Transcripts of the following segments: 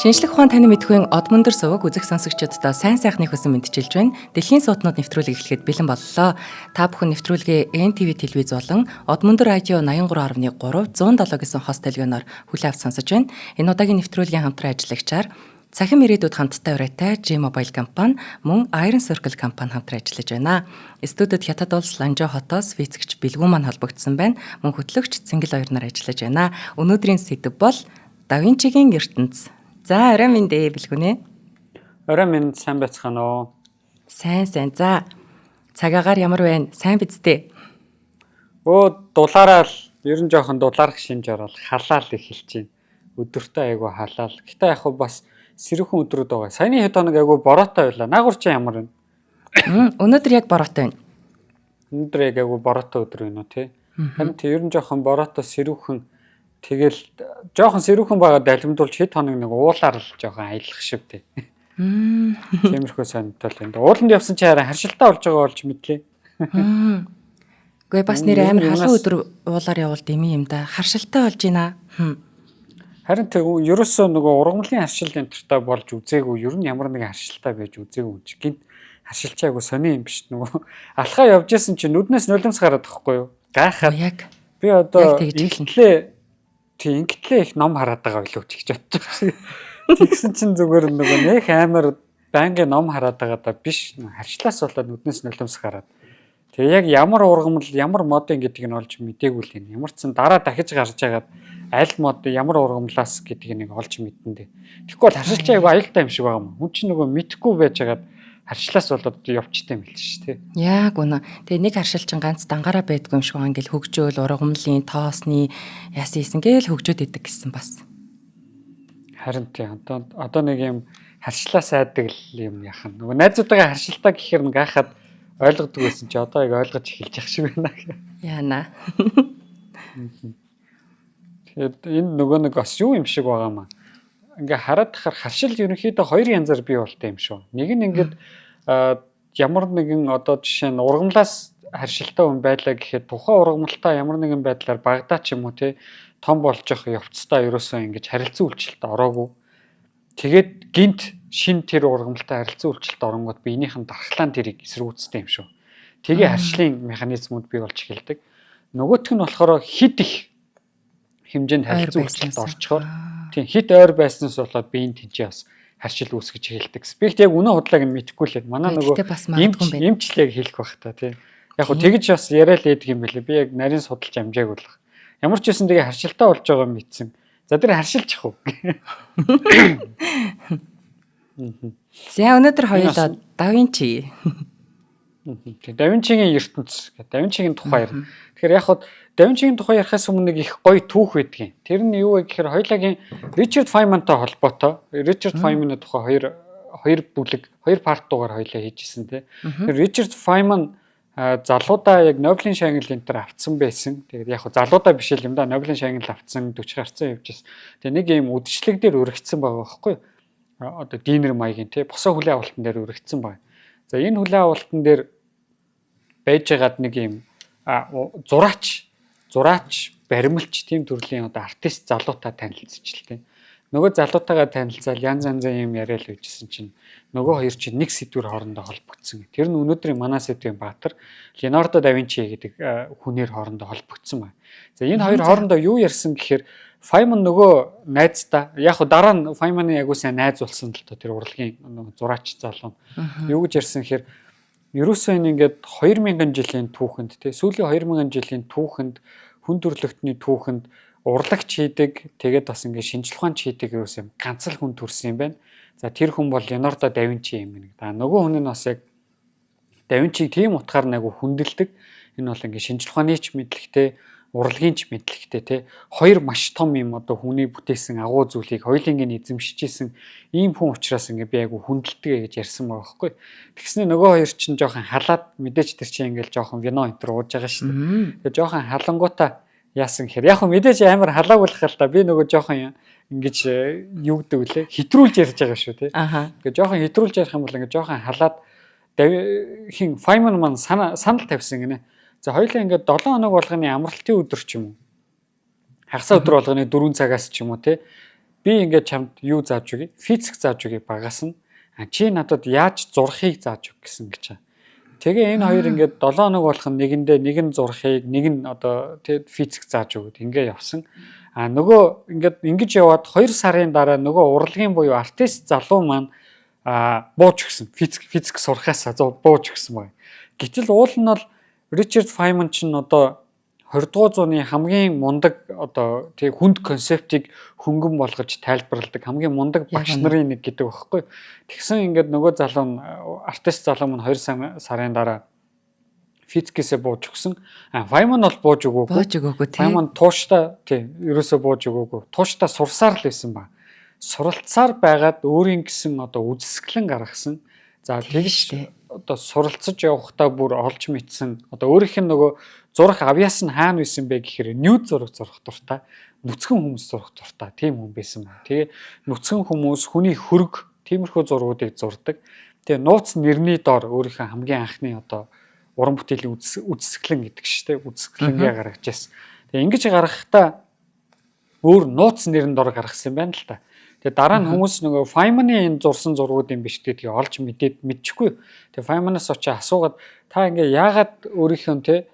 Шинжлэх ухаан таны мэдхүйн од мөндөр суваг үзэх сонсогчдодоо сайн сайхны хүсэн мэдчилж байна. Дэлхийн сууднууд нэвтрүүлэг эхлэхэд бэлэн боллоо. Та бүхэн нэвтрүүлгээ NTV телевиз болон од мөндөр радио 83.3 107 гэсэн хос телевизээр хүлээн авч сонсож байна. Энэ удаагийн нэвтрүүлгийн хамтран ажиллагчаар цахим ирээдүйд хамттай урайтай G-Mobile компани мөн Iron Circle компани хамтран ажиллаж байна. Студид Хятад улс Ланжоо хотоос вицэгч Бэлгүүн маань холбогдсон байна. Мөн хөтлөгч Цэнгэл хоёр нар ажиллаж байна. Өнөөдрийн сэдэв бол Да Винчигийн ертөнц. За орой минь дээ Бэлгүнэ. Орой минь сайн байцгаана уу? Сайн. За цагаагаар ямар байна? Сайн биз дээ? Дулаараа л ер нь жоохон дулаарх шинж орол халаал эхэлж байна. Өдөртөө айгу халаал. Гэтэ яг бас сэрүүхэн өдрүүд байгаа. Саяны хэд хоног айгу бороотой байлаа. Наагур чи ямар байна? Өнөөдөр яг бороотой байна. Өнөөдөр яг айгу бороотой өдөр байна уу те? Харин ер нь жоохон бороотой сэрүүхэн тэгэл жоохон сэрүүхэн байгаа далимдуулж хэд хоног нэг уулаар л жоохон аялах шиг те. Тиймэрхүү санагдал байна. Ууланд явсан чи хараа харшилтаа болж байгаа болж мэдлээ. Гүй бас нэр амар халуун өдөр уулаар явал дэмий юм да. Харшилтаа болж байна. Харин тэг ерөөсөө нөгөө ургамлын харшил энтертэй болж үзээгүй. Ер нь ямар нэгэн харшилтаа байж үзээгүй ч гинт харшилчаагүй сони юм биш нөгөө алхаа явж исэн чи нүднээс нулимс гараад байхгүй юу? Гайхаад яг би одоо ингээдлээ их ном хараад байгаа билүү ч гэж бодож байгаа. Тэгсэн чинь зүгээр нөгөө нэх амар байнгын ном хараад байгаа да биш. Харчлаас болоод нүднээс нулимс гараад. Тэгээ яг ямар ургамал ямар модын гэдгийг нь олж мдээгүй л юм. Ямар ч сан дараа дахиж гарч агаад аль мод ямар ургамлаас гэдгийг нэг олж мэдэн дээ. Тэгэхгүй бол харшилч айгу аюултай юм шиг байгаа юм. Хүн чинь нөгөө мэдхгүй байж агаад харшлаас болоод явчтай юм л шүү дээ. Яг үнэ. Тэгээ нэг харшил чинь ганц дангаараа байдгүй юм шиг байгаа ингээл хөгжөөл ургамлын тоосны яасан ийсэн гээл хөгжөөд идэг гэсэн бас. Харин тийм одоо нэг юм харшлаас айдаг л юм яхан. Нөгөө найзуудаа харшилтаа гэхээр гайхаад ойлгодог байсан чи одоо яг ойлгож эхэлж явах шиг байна. Яана. Тэгээд энэ нөгөө нэг бас юу юм шиг байгаа маа. Ингээ хараад тахаар харшил ерөнхийдөө хоёр янзаар бий болтой юм шүү. Нэг нь ингээд ямар нэгэн одоо жишээ нь ургамлаас харшилтай хүн байлаа гэхэд тухайн ургамлтаа ямар нэгэн байдлаар багдаа ч юм уу те том болж явах явцдаа ерөөсөө ингэж харилцан үйлчлэлт ороогүй. Тэгээд гинт шин тэр ургамлтай харилцан үйлчлэлт оронгууд биенийх нь дархлаан тэрийг эсэргүүцдэг юм шүү. Тэгээ харшлын механизмууд бий болж эхэлдэг. Нөгөөх нь болохоор хид их хэмжээнд харилцан үйлчлэлт орчхоор тийм хит ойр байснаас болоод биеийн тэнцээ бас харшил үүсгэж эхэлдэг. Спект яг үнэ худлааг нь мэдэхгүй л. Манай нөгөө эмчлэг хэлэх бах та тийм. Яг хөө тэгж бас яриад лээдэг юм байлээ. Би яг нарийн судалж амжааг болох. Ямар ч үсэн тэгээ харшилтаа болж байгаа юм мэдсэн. За тэр харшилчих уу. За өнөөдөр хоёулаа Да Винчи. Да Винчигийн ертөнц. Да Винчигийн тухай ярина. Тэгэхээр яг хөө Да Винчигийн тухай ярихаас өмнө нэг их гоё түүх байдгийн. Тэр нь юу вэ гэхээр хоёулагийн Ричард Файмантай холбоотой. Ричард Файманы тухай хоёр бүлэг, хоёр партуугаар хоёулаа хийжсэн тий. Тэр Ричард Файман залуудаа яг Нобелийн шагнал энтер авцсан байсан. Тэгээд яг залуудаа биш л юм да. Нобелийн шагнал авцсан 40 гарцсан явжсэн. Тэгээд нэг юм үдшилэг дээр өргөцсөн байгаа байхгүй юу? Одоо дийнер маягийн тий босоо хүлээ авалтан дээр өргөцсөн байна. За энэ хүлээ авалтан дээр байж байгаад нэг юм зураач, баримлч тийм төрлийн одоо артист залуутаа танилцчихлээ. Нөгөө залуутаагаа танилцаал янз янзын юм яриад үйжсэн чинь нөгөө хоёр чинь нэг сэдвэр хоорондоо холбогдсон. Тэр нь өнөөдрийн манай сэдвийн баатар Леонардо да Винчи гэдэг хүнээр хоорондоо холбогдсон байна. За энэ хоёр хоорондоо юу ярьсан гэхээр Файман нөгөө найздаа яг дараа нь Файманы ягуу сайн найз болсон л тоо тэр урлагийн нөгөө зураач залуу. Юу гэж ярьсан гэхээр ерөөсөө ингээд 2000 жилийн түүхэнд тий сүүлийн 2000 жилийн түүхэнд хүн төрөлхтний түүхэнд урлагч хийдэг тэгээд бас ингээд шинжлэх ухаан хийдэг ерөөс юм ганц л хүн төрсөн юм байна. За тэр хүн бол Леонардо да Винчи юм байна. Да нөгөө хүн нь бас яг да Винчиг тийм утгаар нэг хүндэлдэг. Энэ бол ингээд шинжлэх ухааны ч мэдлэгтэй урлагийн ч мэдлэгтэй тий хоёр маш том юм одоо хүний бүтээсэн агуу зүйлийг хоёулангийн эзэмшижсэн ийм хүн учраас ингээ би айгу хүндэлдэг гэж ярьсан байгаа байхгүй. Тэгснэ нөгөө хоёр чинь жоохон халаад мэдээж тэр чинь ингээл жоохон вино энтер ууж байгаа шүү дээ. Тэгээ жоохон халангуудаа яасан гэхээр яг хөө мэдээж амар халаагүй л хал та би нөгөө жоохон ингэж юу гэдэг вүлээ хэтрүүлж ярьж байгаа шүү тий. Тэгээ жоохон хэтрүүлж ярих юм бол ингээ жоохон халаад хин Файман маань санал тавьсан гинэ. За хоёулаа ингээд 7 хоног болгоны амралтын өдөр ч юм уу. Хагас өдөр болгоны 4 цагаас ч юм уу те би ингээд чамд юу зааж өгье? Физик зааж өгье багаас нь. Чи надад яаж зурхийг зааж өг гэсэн гэж байна. Тэгээ энэ хоёр ингээд 7 хоног болох нь нэгэндээ нэг нь зурхийг, нэг нь одоо тэг физик зааж өгöd ингээ явсан. Нөгөө ингээд ингэж яваад 2 сарын дараа нөгөө урлагийн буюу артист залуу маань бууж өгсөн. Физик сурахаас бууж өгсөн байна. Гэтэл уул нь бол Ричард Файман ч одоо 20 дугаар зууны хамгийн мундаг одоо тэг хүнд концептыг хөнгөн болгож тайлбарладаг хамгийн мундаг багш нарын нэг гэдэг багхгүй. Тэгсэн ингээд нөгөө залуу нь артист залуу маань 2 сарын дараа физикээсээ бууж өгсөн. Файман бол бууж өгөөгүй. Файман тууштай тий ерөөсөө бууж өгөөгүй. Тууштай сурсаар л байсан ба. Суралцсаар байгаад өөрийн гэсэн одоо үзэсгэлэн гаргасан. За тэгж одоо суралцаж явахдаа бүр олж мэдсэн. Одоо өөрийнх нь нөгөө зурах авьяас нь хаана байсан бэ гэхээр нюд зураг зурах дуртай, нүцгэн хүмүүс зурах дуртай тийм хүн байсан байна. Тэгээ нүцгэн хүмүүс хүний хөрөг тиймэрхүү зургуудыг зурдаг. Тэгээ нууц нэрний дор өөрийнхөө хамгийн анхны одоо уран бүтээлийн үзэсгэлэн гэдэг чинь үзэсгэлэнгээ гаргаж ирсэн. Тэгээ ингэж гаргахтаа өөр нууц нэрэн дор гаргасан юм байна л та. Тэгээ дараа нь хүмүүс нөгөө Файманы энэ зурсан зургууд юм биш тэгээ олж мэдчихгүй. Тэгээ Файманаас очиж асуугаад та ингээ яагаад өөрийнхөө те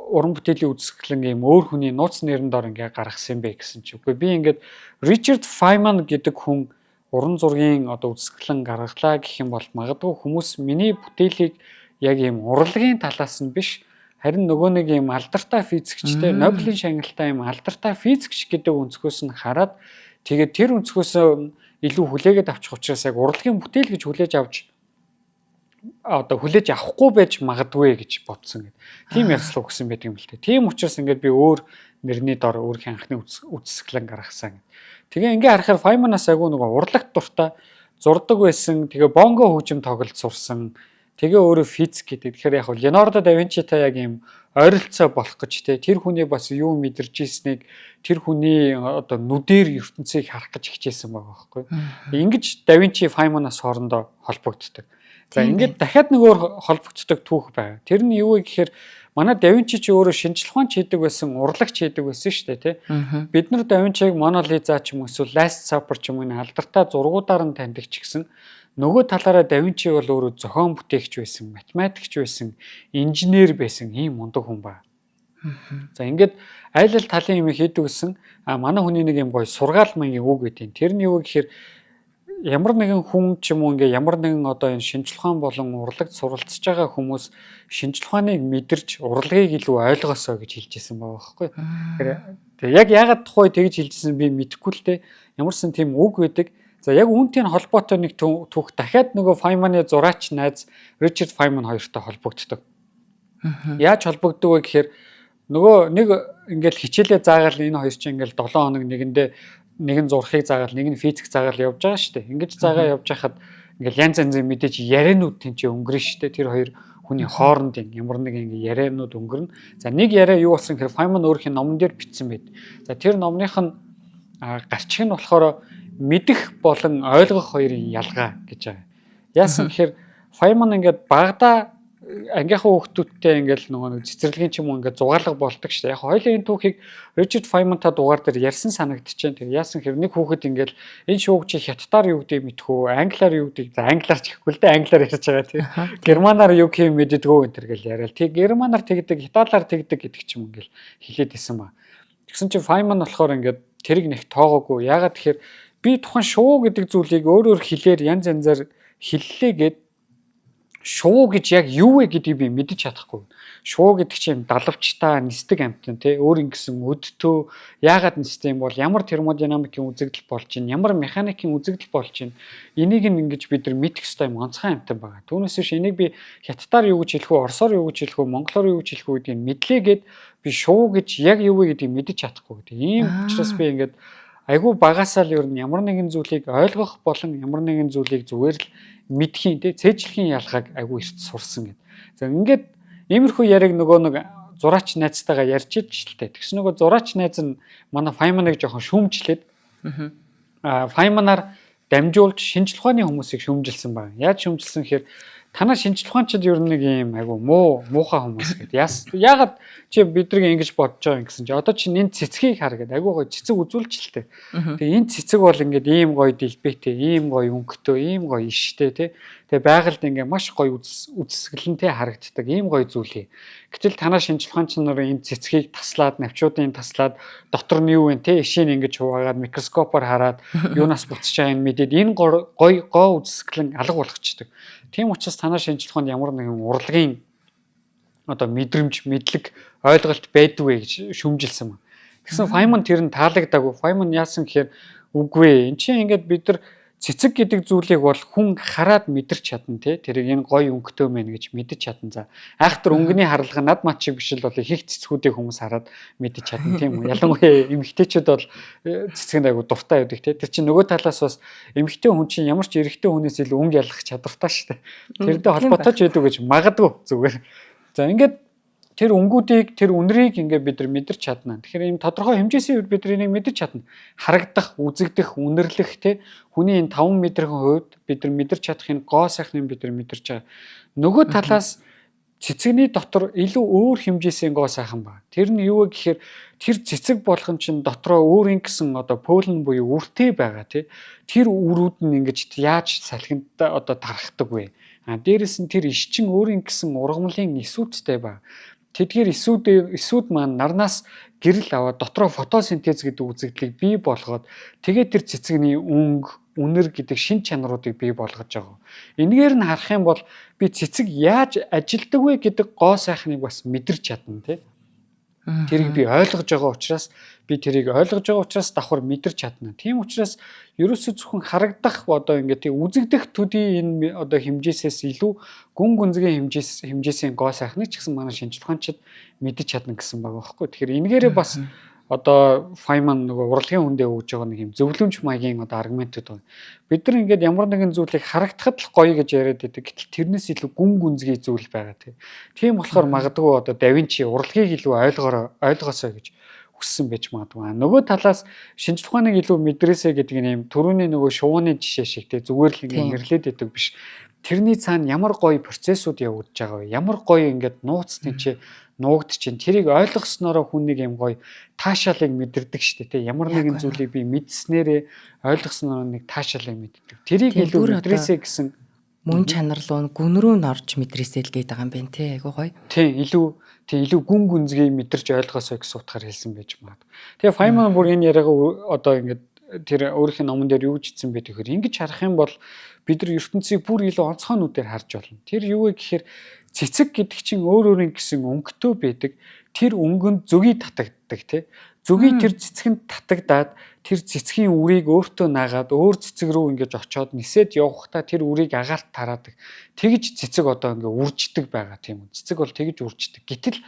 уран бүтээлийн үзэсгэлэн юм өөр хүний нууц нэрэн дор ингээ гаргасан юм бэ гэсэн чи. Үгүй би ингээд Ричард Файман гэдэг хүн уран зургийн одоо үзэсгэлэн гаргалаа гэх юм бол магадгүй хүмүүс миний бүтээлийг яг ийм урлагийн талаас нь биш харин нөгөө нэг ийм алдартай физикчтэй Нобелийн шагналтай ийм алдартай физикч гэдэг өнцгөөс нь хараад тэгээд тэр өнцгөөс илүү хүлээгээд авчих учраас яг урлагийн бүтээл гэж хүлээж авч одоо хүлээж авахгүй байж магадгүй гэж бодсон гэдэг. Тийм ярьцлага өгсөн байдаг юм л дээ. Тийм учраас ингээд би өөр нэрний дор өөрхийн анхны үзэсгэлэн гаргасан. Тэгээ ингээ харахаар Файманаас агуу нөгөө урлагт дуртай зурдаг байсан. Тэгээ бонго хөгжим тоглолт сурсан. Тэгээ өөрөө физик гэдэг. Тэгэхээр яг Леонардо да Винчитай яг ийм ойролцоо болох гэж те тэр хүний бас юу мэдэрч ийснийг тэр хүний одоо нүдээр ертөнцийг харах гэж хичээсэн байгаа байхгүй. Ингэж да Винчи Файманаас хоорондоо холбогддог. За ингээд дахиад нөгөө холбогддог түүх байна. Тэр нь юу вэ гэхээр манай да Винчи ч өөрөө шинжлэх ухаанч хийдэг байсан, урлагч хийдэг байсан шүү дээ, тий. Бид нар да Винчиг Мона Лиза ч юм уу эсвэл Last Supper ч юм уу алдартай зургуудаар нь таньдаг ч гэсэн нөгөө талаараа да Винчи бол өөрөө зохион бүтээгч байсан, математикч байсан, инженер байсан ийм мундаг хүн ба. За ингээд айл ал талын юм хийдэг гэсэн манай хүний нэг юм гоё сургаал маягийн үг гэдэг. Тэр нь юу гэхээр ямар нэгэн хүн ч юм уу ингээ ямар нэгэн одоо энэ шинжлэх ухаан болон урлагт суралцж байгаа хүмүүс шинжлэх ухааныг мэдэрч урлагийг илүү ойлгосоо гэж хэлжсэн байгаа байхгүй. Тэгэхээр яг яагаад тухай тэгж хэлжсэн би мэдэхгүй л те ямарсан тийм үг байдаг. За яг үүнтэй холбоотой нэг түүх дахиад нөгөө Файманы зураач найз Ричард Файман хоёртой холбогддог. Яаж холбогддог вэ гэхээр нөгөө нэг ингээл хичээлээ заагаал энэ хоёр чинь ингээл 7 хоног нэгэндээ нэг нь зурхийг заагаал нэг нь физик заагаал явж байгаа шүү дээ. Ингэж заагаа явж хахад ингээл янз янзын мэдээж ярианууд тэнцээ өнгөрнө шүү дээ. Тэр хоёр хүний хооронд ямар нэг ингээ ярианууд өнгөрнө. За нэг яриа юу болсон гэхээр Файман өөрхийн номон дээр бичсэн байд. За тэр номных нь гарчих нь болохоор мэдэх болон ойлгох хоёрын ялгаа гэж байгаа. Яасан гэхээр Файман ингээд багада ангийнхаа хүүхдүүдтэй ингээл нөгөө цэцэрлэгийн ч юм уу ингээд зугаалга болдог шүү дээ. Яг хоёулын энэ түүхийг Ричард Файмантай дугаар дээр ярьсан санагдчихээн. Тэр яасан хэрэг нэг хүүхэд ингээл энэ шууг чи хятадаар юу гэдгийг мэдхүү, англиар юу гэдгийг за англиар ч гэхгүй л дээ англиар ярьж байгаа тийм. Германаар юу гэхээ мэддэггүй энэ төр гэл яриад. Тэг германаар тэгдэг, хятаалаар тэгдэг гэдэг ч юм ингээл хэлээд исэн ба. Тэгсэн чинь Файман болохоор ингээд тэрийг нэг тоогоогүй. Ягаад тэгэхээр би тухайн шуу гэдэг зүйлийг өөрөөр хэлээр янз янзаар хэллээ гэд шуу гэж яг юу вэ гэдгийг би мэдэж чадахгүй. Шуу гэдэг чинь далавчтай нисдэг амьтан тий өөр ингэсэн өдтөө яагаад нисдэг юм бол ямар термодинамикийн үзэгдэл болж чинь ямар механикийн үзэгдэл болж чинь энийг ингэж бид нар мэдэх ёстой юм онцгой амьтан байгаа. Түүнээс биш энийг би хятадаар юу гэж хэлэх үү, орсоор юу гэж хэлэх үү, монголоор юу гэж хэлэх үү гэдгийг мэдлээгээд би шуу гэж яг юу вэ гэдгийг мэдэж чадахгүй гэдэг. Ийм учраас би ингээд айгүй багасаа л ер нь ямар нэгэн зүйлийг ойлгох болон ямар нэгэн зүйлийг зүгээр л мэдхийн тий цээжлэхийн ялгааг айгүй эрт сурсан гэдэг. За ингээд иймэрхүү яриг нөгөө нэг зураач найзтайгаа ярьж идэж л дээ. Тэгс нөгөө зураач найз нь манай Файманыг жоохон шүүмжлээд Файманаар дамжуулж шинжлэх ухааны хүмүүсийг шүүмжилсэн байна. Яаж шүүмжилсэн гэхээр танаа шинжлэх ухаанчид ер нь нэг юм айгу муухай хүмүүс гэдэг. Яагаад чи бидрийг ингэж бодож байгаа юм гэсэн чи одоо чи энэ цэцгийг хар гэдэг айгу гоё цэцэг үзүүлчихэлтэй. Тэгээ энэ цэцэг бол ингээд ийм гоё дэлбэтэй, ийм гоё өнгөтэй, ийм гоё иштэй тий. Тэгээ байгальд ингээд маш гоё үзэсгэлэнтэй харагддаг ийм гоё зүйл. Гэтэл танаа шинжлэх ухаанч нар энэ цэцгийг таслаад, навчуудын таслаад дотор нь юу вэ тий ишийг ингэж хуваагаад микроскопоор хараад юунаас буцаж байгааг нь мэдээд энэ гоё гоо үзэсгэлэн алга болгочдөг. Тийм учраас танаа шинжлэх ухаанд ямар нэгэн урлагийн одоо мэдрэмж, мэдлэг, ойлголт байдгүй гэж шүмжилсэн байна. Тэгсэн Feynman тэр нь таалагдаагүй. Feynman яасан гэхээр үгүй ээ. Энд чинь ингээд бид нар цэцэг гэдэг зүйлийг бол хүн хараад мэдэрч чадна тий. Тэрийг энэ гоё өнгөтэй мэн гэж мэдэж чадна. За айхтар өнгөний харлага над мат шиг биш л бол их цэцгүүдийг хүмүүс хараад мэдэж чадна тийм үү. Ялангуяа эмэгтэйчүүд бол цэцгэнд айгу дуртай байдаг тий. Тэр чинь нөгөө талаас бас эмэгтэй хүн чинь ямар ч эрэгтэй хүнээс илүү өнгө ялах чадвартай шүү дээ. Тэрдээ холбоотой ч байдаг гэж магадгүй зүгээр. За ингээд тэр өнгүүдийг, тэр үнрийг ингээд бид нар мэдэрч чадна. Тэгэхээр ийм тодорхой хэмжээсийн үед бид нар энийг мэдэрч чадна. Харагдах, үзэгдэх, үнэрлэх те хүний энэ 5 метрийн хувьд бид нар мэдэрч чадах энэ гоо сайхныг бид нар мэдэрч байгаа. Нөгөө талаас цэцэгний дотор илүү өөр хэмжээсийн гоо сайхан байна. Тэр нь юу вэ гэхээр тэр цэцэг болгон чинь дотроо өөрийн гэсэн одоо полен буюу үртэй байгаа тий. Тэр үрүүд нь ингэж яаж салхинд одоо тархдаг вэ? Дээрэс нь тэр ишчин өөрийн гэсэн ургамлын эсүүдтэй байна. Тэдгээр эсүүд маань нарнаас гэрэл аваад дотроо фотосинтез гэдэг үзэгдлийг бий болгоод тэгээд тэр цэцэгний өнгө, үнэр гэдэг шин чанаруудыг бий болгож байгаа. Энэгээр нь харах юм бол би цэцэг яаж ажилдаг вэ гэдэг гоо сайхныг бас мэдэрч чадна тий. Тэрийг би ойлгож байгаа учраас давхар мэдэрч чадна. Тийм учраас ерөөсөө зөвхөн харагдах одоо ингээд үзэгдэх төдий энэ одоо хэмжээсээс илүү гүн гүнзгий хэмжээсийн гоо сайхныг ч гэсэн манай шинжлэх ухаанчид мэдэж чадна гэсэн байгаа байхгүй. Тэгэхээр энэгээрээ бас одоо Feynman нөгөө урлагийн хүндээ өгж байгаа нэг юм зөвлөмж маягийн одоо аргументууд байна. Бид нар ингээд ямар нэгэн зүйлийг харагдахад л гоё гэж яриад байдаг. Гэтэл тэрнээс илүү гүн гүнзгий зүйл байгаа тийм болохоор магадгүй одоо Да Винчи урлагийг илүү ойлгоосоо гэж хүссэн байж магадгүй. Нөгөө талаас шинжлэх ухааныг илүү мэдрээсэй гэдэг нь юм түрүүний нөгөө шувууны жишээ шиг зүгээр л ингээд нэрлээд байдаг биш. Тэрний цаана ямар гоё процессууд явагдаж байгаа вэ? Ямар гоё ингээд нууц тэнцээ нуугдчих чинь тэрийг ойлгоснороо хүн нэг юм гоё таашаалыг мэдэрдэг шүү дээ. Ямар нэгэн зүйлийг би мэдснээрээ ойлгоснороо нэг таашаалыг мэддэг. Тэрийг илүү мэдрээсэй гэсэн мөн чанар руу гүн рүү норж мэдрээсэй л гээд байгаа юм байна тий. Айгу гоё. Тийм илүү гүн гүнзгий мэдэрч ойлгосоо гэсэн утгаар хэлсэн байж магадгүй. Тэгээ Feynman бүр энэ яриагаа одоо ингээд тэр өөрийнх нь номон дээр юу гэж хэлсэн бэ гэхээр ингэж харах юм бол бид нар ертөнцийг бүр илүү онцгой нүдээр харж болно. Тэр юу вэ гэхээр цэцэг гэдэг чинь өөрийн гэсэн өнгөтэй байдаг. Тэр өнгөнд зүгий татагддаг тий. Зүгий тэр цэцгэнд татагдаад тэр цэцгийн үрийг өөртөө наагаад өөр цэцэг рүү ингэж очиод нисээд явахдаа тэр үрийг агаарт тараадаг. Тэгж цэцэг одоо ингээ үрждэг байгаа тийм үү. Цэцэг бол тэгж үрждэг. Гэтэл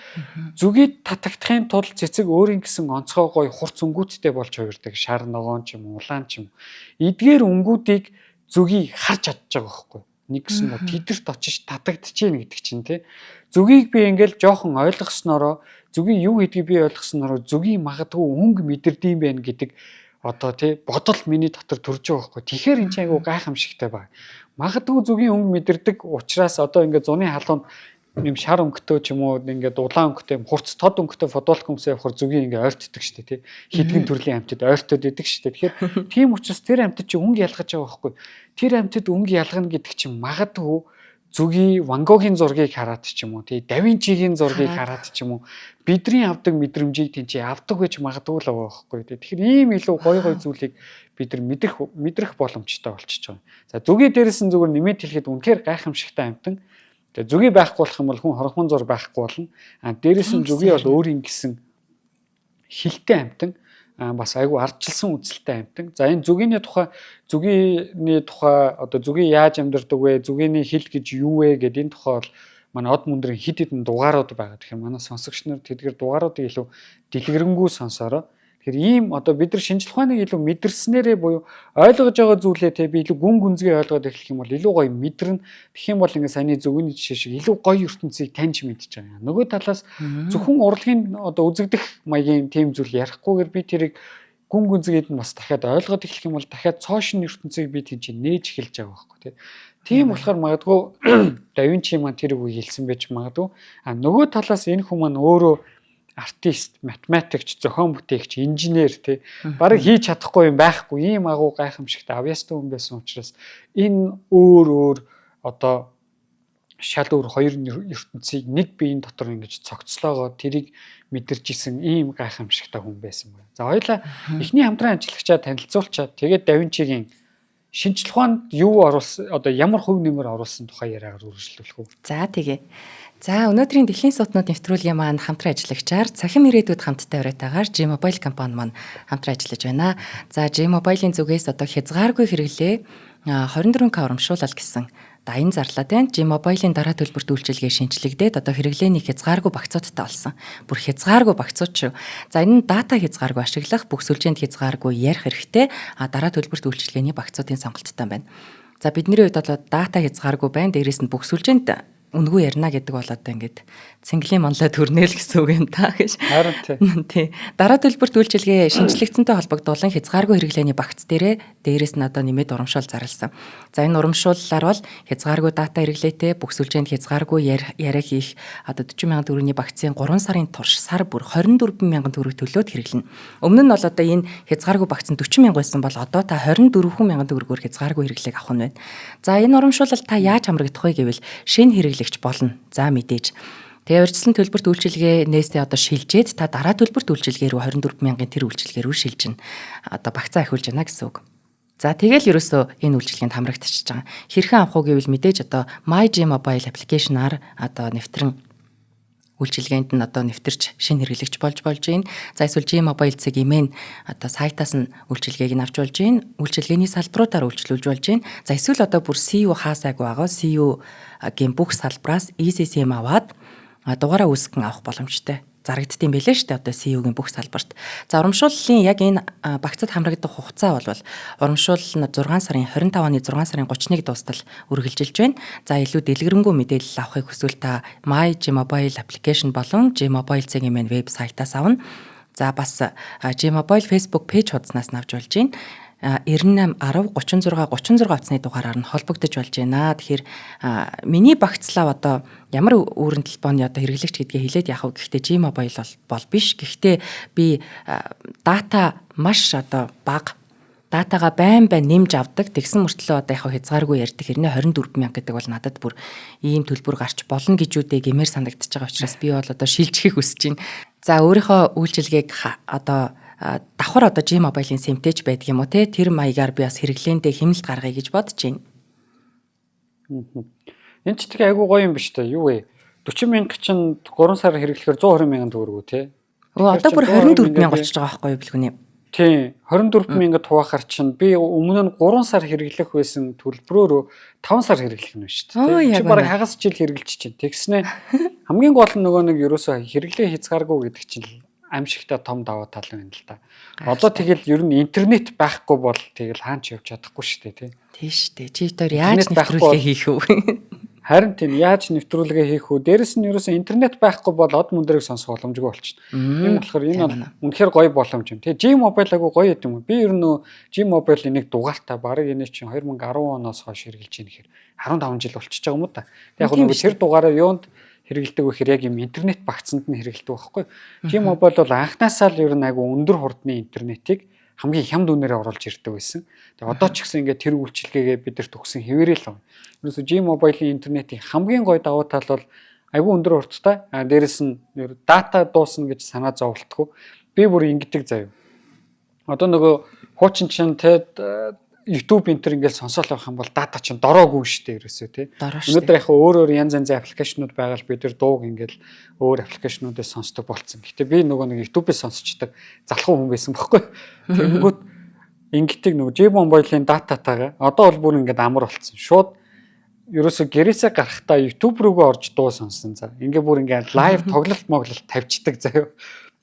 зүгий татагдахын тулд цэцэг өөрийн гэсэн онцгой гой хурц өнгүүттэй болж хувирдаг. Шар ногоон ч юм, улаан ч юм. Эдгээр өнгүүдийг зүгий харж чадж байгаа байхгүй. Нэг гэсэн тэдэрт очиж татагдчихээн гэдэг чинь тий. Зүгийг би ингээл жоохон ойлгоснороо зүгийн юу гэдгийг би ойлгоснороо зүгийн магадгүй өнгө мэдэрдэм байх гэдэг одоо тий бодол миний дотор төрж байгаа байхгүй. Тэгэхээр энэ чинь айгүй гайхамшигтай байна. Магадгүй зүгийн өнгө мэдэрдэг учраас одоо ингээд зуны халуунд юм шар өнгөтэй ч юм уу ингээд улаан өнгөтэй хурц тод өнгөтэй фотолк өмсөө явахаар зүгийн ингээд ойртдог шүү дээ тий. Хэдгэн төрлийн амьтад ойртоод идэг шүү дээ. Тэгэхээр тийм учраас тэр амьтад чи өнгө ялгаж байгаа байхгүй. Тэр амьтад өнгө ялгана гэдэг чинь магадгүй зүгийн Ван Гогийн зургийг хараад ч юм уу тий Да Винчигийн зургийг хараад ч юм уу бидний авдаг мэдрэмжийг тийч авдаг гэж магадгүй л байгаа байхгүй тий. Тэгэхээр ийм илүү гоё зүйлийг бид нар мэдрэх боломжтой болчихж байгаа. За зүгийн дээрээс нь зүгээр нэмээд хэлэхэд үнэхээр гайхамшигтай амьтан. Тэгээ зүгийн байхгүй болох юм бол хүн хоромхон зур байхгүй болно. Дээрээс нь зүгийн бол өөрийн гэсэн хилтэй амьтан. Бас айгүй ардчилсан үзэлтэй амьтан. За энэ зүгийний тухай одоо зүгийн яаж амьдардаг вэ? Зүгийний хил гэж юу вэ гэдэг энэ тухай бол манай од мөндрийн хид хідэн дугаарууд байгаа. Тэгэхээр манай сонсогч нар тэдгээр дугааруудыг илүү дэлгэрэнгүй сонсороо. Тэгэхээр ийм одоо бид нар шинжлэх ухааныг илүү мэдэрснээрээ буюу ойлгож байгаа зүйлээ те би илүү гүн гүнзгий ойлгоод эхлэх юм бол илүү гоё мэдэрнэ. Тэгэх юм бол ингээд саяны зөвгөний жишээ шиг илүү гоё ертөнцийг таньж мэдж байгаа. Нөгөө талаас зөвхөн урлагийн одоо үзэгдэх маягийн тийм зүйл ярихгүйгээр би тэрийг гүн гүнзгийд нь бас дахиад ойлгоод эхлэх юм бол дахиад цоошин ертөнцийг би тийж нээж эхэлж байгаа байхгүй тий. Тийм болохоор магадгүй Да Винчи маань тэр үгийг хэлсэн байж магадгүй. А нөгөө талаас энэ хүмүүс маань өөрөө артист, математикч, зохион бүтээгч, инженер тий барыг хийж чадахгүй юм байхгүй ийм агуу гайхамшигтай авьяастай хүн байсан учраас энэ өөр одоо шал өөр хоёр ертөнцийг нэг биеийн дотор ингэж цогцлоогоо тэрийг мэдэрч исэн ийм гайхамшигтай хүн байсан байна. За хоёлаа эхний хамтран ажиллагчаа танилцуулчаад тэгээд Да Винчигийн шинжлэх ухаанд юу оруулсан одоо ямар хөв нэмэр оруулсан тухай яриагаар үргэлжлүүлэх үү? За тэгээ. За өнөөдрийн дэлхийн сотнууд нэвтрүүлгийн маань хамтран ажиллагчаар цахим ирээдүйд хамттай уриатаагаар G-Mobile компани маань хамтран ажиллаж байна. За G-Mobile-ийн зүгээс одоо хязгааргүй хэрэглээ 24К урамшуулал гэсэн дайын зарлаад байна. G-Mobile-ийн дараа төлбөрт үйлчилгээ шинжлэгдээд одоо хэрэглээний хязгааргүй багцуудтай болсон. Бүр хязгааргүй багцууд шүү. За энэ нь дата хязгааргүй ашиглах, бүх сүлжээнд хязгааргүй ярих хэрэгтэй. Дараа төлбөрт үйлчилгээний багцуудын сонголттой байна. За бидний хувьд бол дата хязгааргүй байна. Дээрээс нь бүх сүлжээнд үнгүй ярина гэдэг бол одоо ингээд цэнгэлийн манлай төрнөл гэсэн үг юм та гэж. Харин тий. Дараа төлбөрт үйлчилгээ шинжлэгдсэнтэй холбогдуулан хязгааргүй хэрэглээний багц дээрээс нь одоо нэмээд урамшуул зарласан. За энэ урамшууллаар бол хязгааргүй дата хэрэглээтэй бүх сүлжээнд хязгааргүй яриа хийх одоо 40,000 төгрөгийн багцын 3 сарын турш сар бүр 24,000 төгрөг төлөөд хэрэглэнэ. Өмнө нь бол одоо энэ хязгааргүй багц нь 40,000 байсан бол одоо та 24,000 төгрөгөөр хязгааргүй хэрэглээг авах нь байна. За энэ урамшуулал та яаж хамрагдах вэ гэвэл шинэ хэрэглэгч болно. За мэдээж. Тэгээ урьдчилан төлбөрт үйлчилгээ нээсээ одоо шилжээд та дараа төлбөрт үйлчилгээ рүү 24,000-ын тэр үйлчилгээ рүү шилжинэ. Одоо багцаа ахиулж байна гэсэн үг. За тэгэл ерөөсөө энэ үйлчилгээнд хамрагдчихж байгаа. Хэрхэн авах уу гэвэл мэдээж одоо My G-Mobile аппликейшнаар одоо нэвтрэн үйлчилгээнд нь одоо нэвтэрч шинэ хэрэглэгч болж байна. За эсвэл G-Mobile цэг имэн одоо сайтаас нь үйлчилгээг нь авч болж байна. Үйлчилгээний салбаруудаар үйлчлүүлж болж байна. За эсвэл одоо бүр CU хаасайг байгаа. CU-гийн бүх салбраас ECCM аваад дугаараа үүсгэн авах боломжтой. Зарагддсан байлээ шүү дээ одоо CU-гийн бүх салбарт. За урамшууллын яг энэ багцад хамрагдах хугацаа бол урамшуул нь 6 сарын 25 оны 6 сарын 31 дуустал үргэлжилж байна. За илүү дэлгэрэнгүй мэдээлэл авахыг хүсвэл та My G-Mobile аппликейшн болон G-Mobile цэгийн мэн вебсайтаас авна. За бас G-Mobile Facebook пэйж хуудаснаас нь авч болж байна. 98 10 36 утасны дугаараар нь холбогдож болж байна. Тэгэхээр миний багцлаа одоо ямар өөрийн телефоны одоо хэрэглэгч гэдгээ хэлээд яах вэ? Гэхдээ G-Mobile бол биш. Гэхдээ би дата маш одоо бага датагаа байн нэмж авдаг. Тэгсэн мөртлөө одоо яг хязгааргүй ярьдаг. Хэрнээ 24,000 гэдэг бол надад бүр ийм төлбөр гарч болно гэж үдэ гэмээр санагдчихж байгаа учраас би бол одоо шилжихийг хүсэж байна. За өөрийнхөө үйлчилгээг одоо давхар одоо G-Mobile-ийн симтэйч байдаг юм уу те тэр маягаар би бас хэрэглээндээ хэмнэлт гаргая гэж бодож байна. Энэ ч тэгээ айгуу гоё юм биш үү? Юу вэ? 40,000 чинь 3 сар хэрэглэхээр 120,000 төгрөг үү те? Одоо бүр 24,000 болчихж байгаа байхгүй юу билгүнээ? Тийм 24,000-д хуваахар чинь би өмнө нь 3 сар хэрэглэх байсан төлбөрөөр 5 сар хэрэглэх нь шүү дээ. Чи бараг хагас жил хэрэглэж чинь. Тэгснэ хамгийн гол нь нөгөө нэг ерөөсөө хэрэглээ хязгааргүй гэдэг чинь аимшигтай том даваа тал байна л да. Одоо тэгэл ер нь интернет байхгүй бол тэгэл хаач явж чадахгүй шүү дээ тий. Тийм шүү дээ. Чи тэр яаж нэвтрүүлгээ хийх вэ? Харин тийм яаж нэвтрүүлгээ хийх үү? Дээрэс нь ерөөсөө интернет байхгүй бол од мөндрийг сонсох боломжгүй болчихно. Тийм болохоор энэ бол үнэхээр гоё боломж юм. Тэгээ G-Mobile агуу гоё юм. Би ер нь G-Mobile-ийн нэг дугаартай бараг энэ чинь 2010 оноос хойш хэрэгжилж байна гэхээр 15 жил болчихж байгаа юм уу та. Тэгээ яг нэг тэр дугаараа юунд хэрэгэлдэг вэ гэхээр яг юм интернет багцанд нь хэрэгэлдэг байхгүй. G-Mobile бол анхнаасаа л ер нь агуу өндөр хурдны интернетийг хамгийн хямд үнээр оруулж ирдэг байсан. Тэгээ одоо ч гэсэн ингээд тэр үйлчилгээгээ бид нар төгсөн хэвээрээ л байна. Ерөөсө G-Mobile-ийн интернетийн хамгийн гоё давуу тал бол айгүй өндөр хурдтай. Дээрэс нь дата дуусна гэж санаа зовлтгүй. Би бүр ингэдэг заяа. Одоо нөгөө хуучин чинь те YouTube энтер ингээд сонсоол явах юм бол дата чинь дороогүй шүү дээ ерөөсөө тий. Өнөөдөр яг өөр янз янзын аппликейшнууд байгаа л бид нар дууг ингээд өөр аппликейшнуудаас сонсдог болцсон. Гэтэ би нөгөө нэг YouTube-ээс сонсчдаг залхуу хүн байсан байхгүй. Тэгэнгүүт ингээд нөгөө G-Mobile-ийн дататайгаа одоо бол бүр ингээд амар болцсон. Шууд ерөөсөө гэрээсээ гарахтаа YouTube руугаа орж дуу сонсон. За ингээд бүр ингээд лайв тоглолт тавьчихдаг заяа.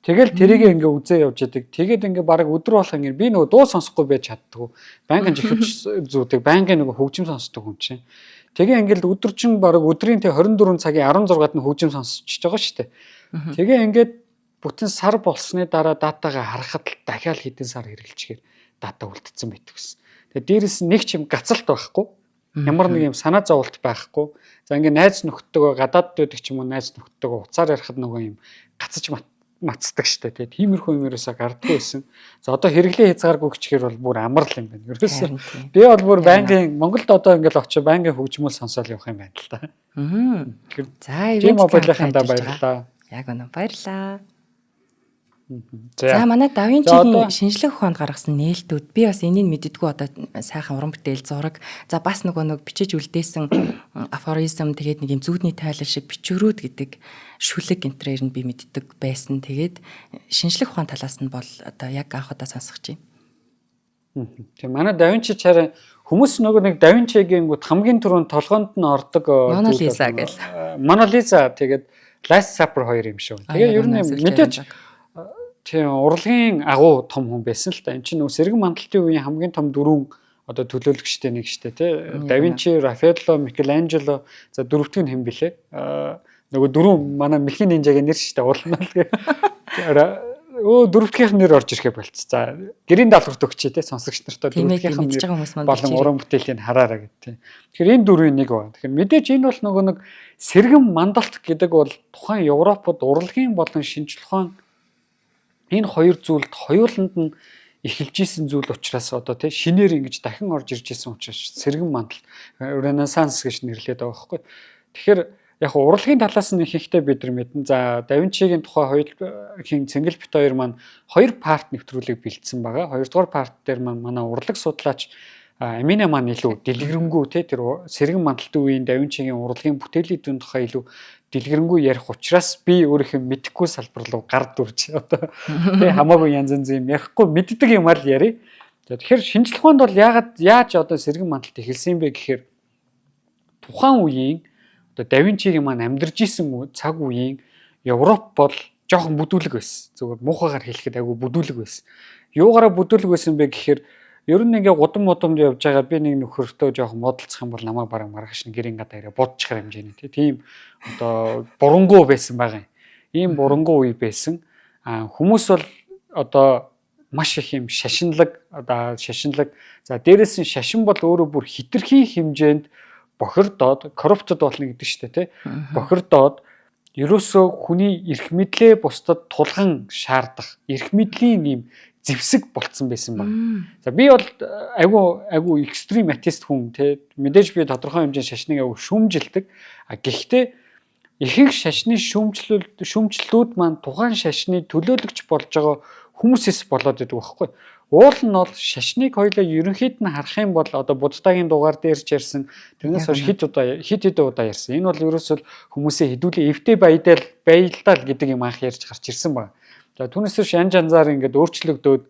Тэгэл тэрийгээ ингээ үзээ явж яадаг. Тэгээд ингээ бараг өдөр болох ингээ би нөгөө дуу сонсохгүй байж чаддгүй. Байнгын жихвч зүүдэг. Байнгын нөгөө хөгжим сонсдог хүн чинь. Тэгээ ингээл өдөржин бараг өдрийн 24 цагийн 16-ад нь хөгжим сонсож байгаа шүү дээ. Тэгээ ингээд бүтэн сар болсны дараа датагаа харахад л дахиад хэдэн сар хэрэглэчихээр дата үлдсэн байдаг гэсэн. Тэгээ дээрэс нэг ч юм гацалт байхгүй. Ямар нэг юм санаа зовлт байхгүй. За ингээ найз нөхдөдөө гадаадд байдаг ч юм уу найз нөхдөдөө уцаар ярихад нөгөө юм гацаж мацдаг штэ тий. Тиймэрхүү юмэрээсээ гардгүй байсан. За одоо хэрэглээ хязгааргүй гэчихэр бол бүр амар л юм байна. Ердөөсөө би бол бүр байнгын Монголд одоо ингээл очиж байнгын хөгжмөл сонсоол явах юм байна л да. За ивент баярлалаа. Яг үнэ баярлалаа. За манай Да Винчигийн шинжлэх ухаанд гаргасан нээлтүүд би бас энийг мэддэггүй одоо сайхан уран бүтээл зураг за бас нэг бичиж үлдээсэн афоризм тэгээд нэг юм зүудний тайлал шиг бичвэрүүд гэдэг шүлэг энтрээр нь би мэддэг байсан. Тэгээд шинжлэх ухаан талаас нь бол одоо яг анх удаа сонсгож байна. Тийм манай Да Винчи чараа хүмүүс нэг Да Винчигийн хамгийн түрүүнд толгоонд нь ордог Мона Лиза гэл. Мона Лиза тэгээд Last Supper хоёр юм шүү. Тэгээ ер нь мэдээч тийм урлагийн агуу том хүн байсан л та. Энд чинь сэргэн мандалтын үеийн хамгийн том дөрвөн одоо төлөөлөгчтэй нэг штэ тий. Да Винчи, Рафаэлло, Микеланжело за дөрөвтг нь хэн блэ? Нөгөө дөрвөн манай Мэлхийн нинжагийн нэр штэ уулна л. Дөрөвдгийнх нэр орж ирэхэ болц. За гэрийн даалгаварт өгчээ тий сонсогч нартаа дөрөвдгийнх нэр болон уран бүтээлийн хараараа гэдэг тий. Тэгэхээр энэ дөрвийн нэг ба. Тэгэхээр мэдээж энэ бол нөгөө нэг сэргэн мандалт гэдэг бол тухайн Европод урлагийн болон шинжлэх ухаан энэ хоёр зүйлд хоёуланд нь эхэлж исэн зүйл учраас одоо тий шинээр ингэж дахин орж ирж исэн учраас сэргэн мандал Ренессанс гэж нэрлэдэг байгаа байхгүй. Тэгэхээр яг урлагийн талаас нь ихэнхдээ бид нар мэднэ. За Да Винчигийн тухай хоёрын Цэнгэл бит хоёр маань хоёр парт нэвтрүүлэг бэлдсэн байгаа. Хоёрдугаар парт дээр манай урлаг судлаач Амина маань илүү дэлгэрэнгүй тий тэр сэргэн мандалтын үеийн Да Винчигийн урлагийн бүтээлийн тухай илүү дэлгэрэнгүй ярих учраас би өөрийнхөө мэдэхгүй салбар руу гар дүрж одоо тий хамаагүй янз янз юм ярихгүй мэддэг юм аа л яри. Тэгэхээр шинжлэх ухаанд бол яаж одоо сэргэн мандалт эхэлсэн бэ гэхээр тухайн үеийн одоо Да Винчигийн маань амьдарч исэн цаг үеийн Европ бол жоохон бүдүүлэг байсан. Зөвхөн муухайгаар хэлэхэд айгүй бүдүүлэг байсан. Юугаараа бүдүүлэг байсан бэ гэхээр ер нь ингээ гудамд явж байгаа би нэг нөхөртөө жоохон модалцах юм бол намайг бараг маргааш нэг гэрийн гадаа ирээ бодчих хэмжээний тийм одоо бурангуй байсан байгаа юм. Ийм бурангуй үе байсан. Хүмүүс бол одоо маш их юм шашинлаг за дээрээс нь шашин бол өөрөө бүр хитрхи хэмжээнд бохирдоод коррупцод болно гэдэг шүү дээ тий. Бохирдоод ерөөсөө хүний эрх мэдлээ бусдад тулган шаардах эрх мэдлийн юм зэвсэг болцсон байсан баг. За би бол айгу экстрим атеист хүн тий. Мэдээж би тодорхой хэмжээний шашныг айгу шүүмжилдэг. Гэхдээ ихэнх шашны шүүмжлэлүүд маань тухайн шашны төлөөлөгч болж байгаа хүмүүсээс болоод идэг байхгүй. Уул нь бол шашныг хоёлаа ерөнхийд нь харах юм бол одоо Буддагийн дугаар дээр ч ярьсан тэрнээс хойш хэд удаа ярьсан. Энэ бол ерөөсөө хүмүүсээ хэдүүлээ эвтэй баялдал гэдэг юм анх ярьж гарч ирсэн баг. За түүнээс хойш янзаар ингээд өөрчлөгдөөд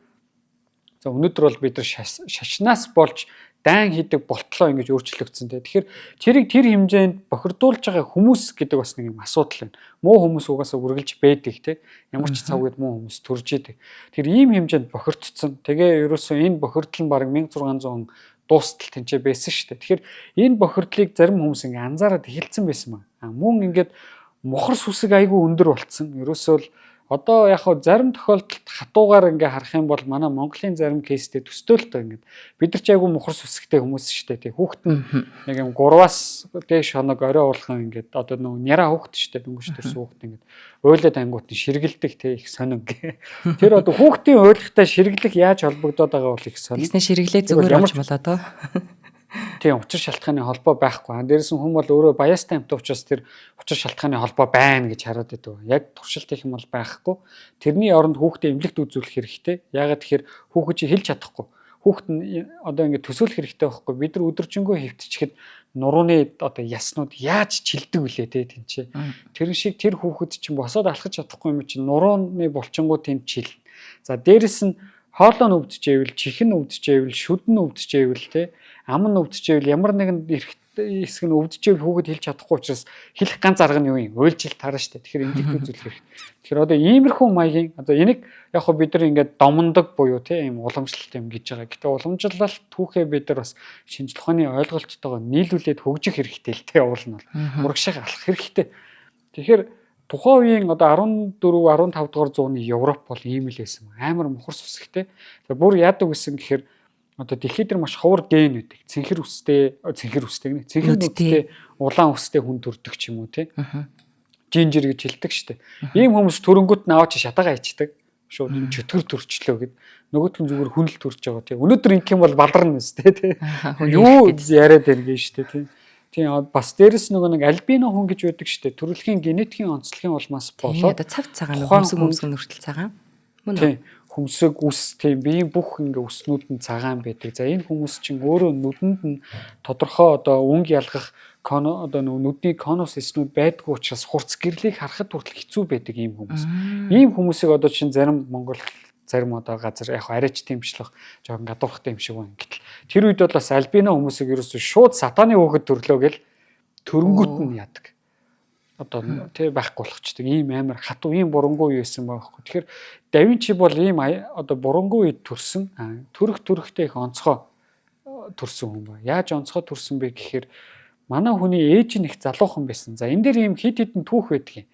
за өнөөдөр бол бид нар шашнаас болж дайн хийдэг болтлоо ингэж өөрчлөгдсөн те. Тэгэхээр тэр хэмжээнд бохирдуулж байгаа хүмүүс гэдэг бас нэг юм асуудал байна. Муу хүмүүс угаасаа үргэлж байдаг те. Ямар ч цаг үед муу хүмүүс төрж идэг. Тэр ийм хэмжээнд бохирдсон. Тэгээ ерөөсөө энэ бохирдол нь бараг 1600 он дуустал тэнцээ байсан шүү дээ. Тэгэхээр энэ бохирдлыг зарим хүмүүс ингээ анзаараад эхэлсэн байсан маа. Мөн ингээд мухар сүсэг айгүй өндөр болцсон. Ерөөсөө л одоо яг хөө зарим тохиолдолд хатуугаар ингээ харах юм бол манай Монголын зарим кейстэй төстэй л тоо ингээд бид нар ч айгүй мухар сүсгтэй хүмүүс шүү дээ. Хүүхэд нь нэг юм 3-аас дээш хоног орой уулхан ингээд одоо нөгөө няра хүүхэд шүү дээ. Дөнгөж төрсөн хүүхэд ингээд ойлоод ангууд нь ширгэлдэг те их сонин гэ. Тэр одоо хүүхдийн ойлгохтой ширгэлэх яаж холбогдоод байгаа бол их сонин. Тэгснэ ширгэлээ зүгээр олж болоо доо. Тийм учир шалтгааны холбоо байхгүй. Дээрээс нь хүн бол өөрөө баястай амт учраас тэр учир шалтгааны холбоо байна гэж хараад байдаг. Яг туршилт их юм бол байхгүй. Тэрний оронд хүүхдэд эмнэлэгт үзүүлэх хэрэгтэй. Яагаад тэгэхээр хүүхэд чи хэлж чадахгүй. Хүүхэд нь одоо ингэ төсөөлөх хэрэгтэй байхгүй. Бид нар өдөржингөө хэвтчихэд нурууны одоо яснууд яаж чилдэг вүлээ те тэнцээ. Тэр шиг тэр хүүхэд чинь босоод алхаж чадахгүй юм чинь нурууны булчингууд тэнд чил. За дээрээс нь хоолой нь өвдөж ивэл, чихэн өвдөж ивэл, шүд нь өвдөж ивэл те ам нь өвдөж ивэл ямар нэгэн хэсэг нь өвдөж ивэл хүүхэд хэлж чадахгүй учраас хэлэх ганц арга нь юу юм? Уйлжил тарна штэ. Тэгэхээр эмнэлэгт үзүүлэх хэрэгтэй. Тэгэхээр одоо иймэрхүү маягийн одоо энийг яг хөө бид нар ингээд домондог буюу тийм уламжлалт юм гэж байгаа. Гэтэ уламжлалт түүхээ бид нар бас шинжлэх ухааны ойлголттойгоо нийлүүлээд хөгжих хэрэгтэй л те уул нь бол урагшаага алах хэрэгтэй. Тэгэхээр тухайн үеийн одоо 14 15 дугаар зууны Европ бол ийм л байсан. Амар мухар сүсгтэй. Бүр яадаг гэсэн гэхээр одоо дэлхийд дээр маш ховор ген үүдэг. Цэнхэр үстэй нүдтэй улаан үстэй хүн төрдөг ч юм уу тий. Жинжер гэж хэлдэг штэ. Ийм хүмүүс төрөнгөт наваач шатаага ичдэг. Шууд чөтгөр төрчлөө гэд нөгөөт хүн зүгээр хүнэл төрж байгаа тий. Өнөөдөр ингэх юм бол баларна үстэй тий. Юу яриад байна гэж штэ тий. Тийм бас дээрэс нэг альбино хүн гэж байдаг штэ. Төрөлхийн генетикийн онцлогийн улмаас болоод цав цагаан хөмсөг нүртэл цагаан. Мөн үү? Хөмсөг үс тийм биеийн бүх үснүүд нь цагаан байдаг. За энэ хүмүүс чинь өөрөө нүдэнд нь тодорхой одоо өнгө ялгах одоо нүдний конус эснүүд байдгүй учраас хурц гэрлийг харахад хүртэл хэцүү байдаг ийм хүмүүс. Ийм хүмүүсийг одоо чинь зарим Монгол зарим одоо газар яг арайч тэмчлэх жоохон гадуурхтай юм шиг байна. Гэтэл тэр үед бол бас альбино хүмүүсийг ерөөсөө шууд сатаны хөөхд төрлөө гэл төрөнгөт нь яадаг. Одоо тий байхгүй болгочдөг. Ийм амар хатуу ийм бурангуй юу байсан байхгүй. Тэгэхээр Да Винчи бол ийм одоо бурангуй үед төрсөн төрөхтэй их онцгой төрсөн хүн ба. Яаж онцгой төрсөн бэ гэхээр манай хүний ээж нь их залуухан байсан. За энэ дээр ийм хит хитэн түүх байдаг юм.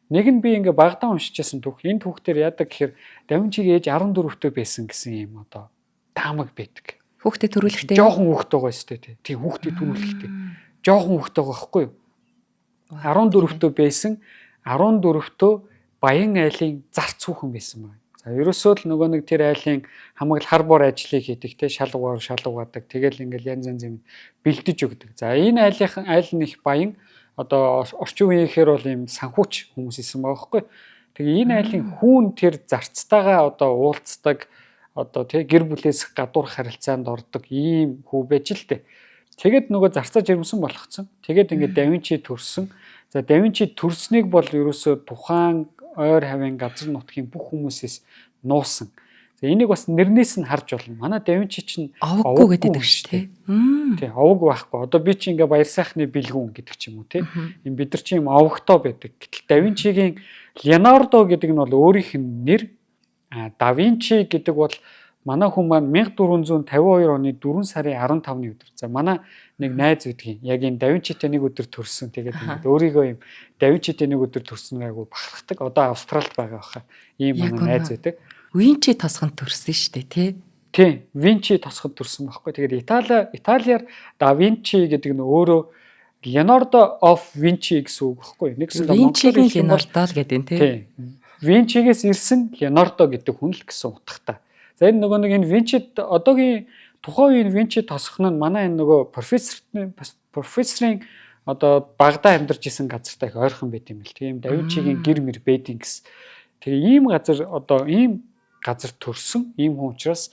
Нэг нь би ингээ багадаа уншижсэн түүх. Энэ түүх дээр яадаг гэхээр Да Винчигийн ээж 14-тэй байсан гэсэн юм одоо таамаг байдаг. Хүүхдээ төрүүлэхдээ жоохон хүүхд байгаа өстэй тий. Тийм хүүхдээ төрүүлэхдээ жоохон хүүхд байгаа байхгүй юу? 14-тэй байсан 14-тэй Баян айлын зарц хүүхэн байсан байна. За ерөөсөө л нөгөө нэг тэр айлын хамаг хар бор ажлыг хийдэг те шалгуугадаг. Тэгэл ингээл янз янз юм бэлдэж өгдөг. За энэ айл нь их баян одоо орчин үеийнхээр бол ийм санхүүч хүмүүс исэн байгаа байхгүй. Тэгээ энэ айлын хүүн тэр зарцтайгаа одоо уулздаг одоо тий гэр бүлээс гадуур харилцаанд ордог ийм хүү байж л дээ. Тэгээд нөгөө зарцаа жирэмсэн болгоцсон. Тэгээд ингээд Да Винчи төрсөн. За Да Винчи төрснийг бол ерөөсөө тухайн ойр хавийн газар нутгийн бүх хүмүүсээс нуусан. За энийг бас нэрнээс нь харж болно. Манай Да Винчи чинь овоггүй гэдэг шүү дээ. Тий, овог байхгүй. Одоо би чи ингээ баяр сайхны бэлгүүн гэдэг ч юм уу тий. Им бид нар чи юм овогтой байдаг. Гэтэл Да Винчигийн Леонардо гэдэг нь бол өөрийнх нь нэр. Да Винчи гэдэг бол манай хүн маань 1452 оны 4 сарын 15-ны өдөр. За манай нэг найз үдгийн яг энэ Да Винчитэй нэг өдөр төрсөн. Тэгээд ингээд өөрийгөө юм Да Винчитэй нэг өдөр төрсөн гайгүй бахархдаг. Одоо Австралид байгаа баха. Ийм манай найз байдаг. Винчи тосгонд төрсөн шүү дээ тий. Тийм, Винчи тосгонд төрсөн байхгүй. Тэгээд Италиар Да Винчи гэдэг нь өөрөө Leonardo of Vinci гэсэн үг байхгүй. Нэгсэн Винчигийн Leonardo л гэдэг нь тий. Винчигээс ирсэн Leonardo гэдэг хүн л гэсэн утгатай. За энэ нөгөө нэг энэ Винчид одоогийн тухайн үеийн Винчи тосгон нь манай энэ нөгөө профессорын одоо Багдад амьдарч исэн газартай их ойрхон байт юм л. Тийм Да Винчигийн гэр мэр бэдинг гэсэн. Тэгээ ийм газар одоо ийм газар төрсөн ийм хүн учраас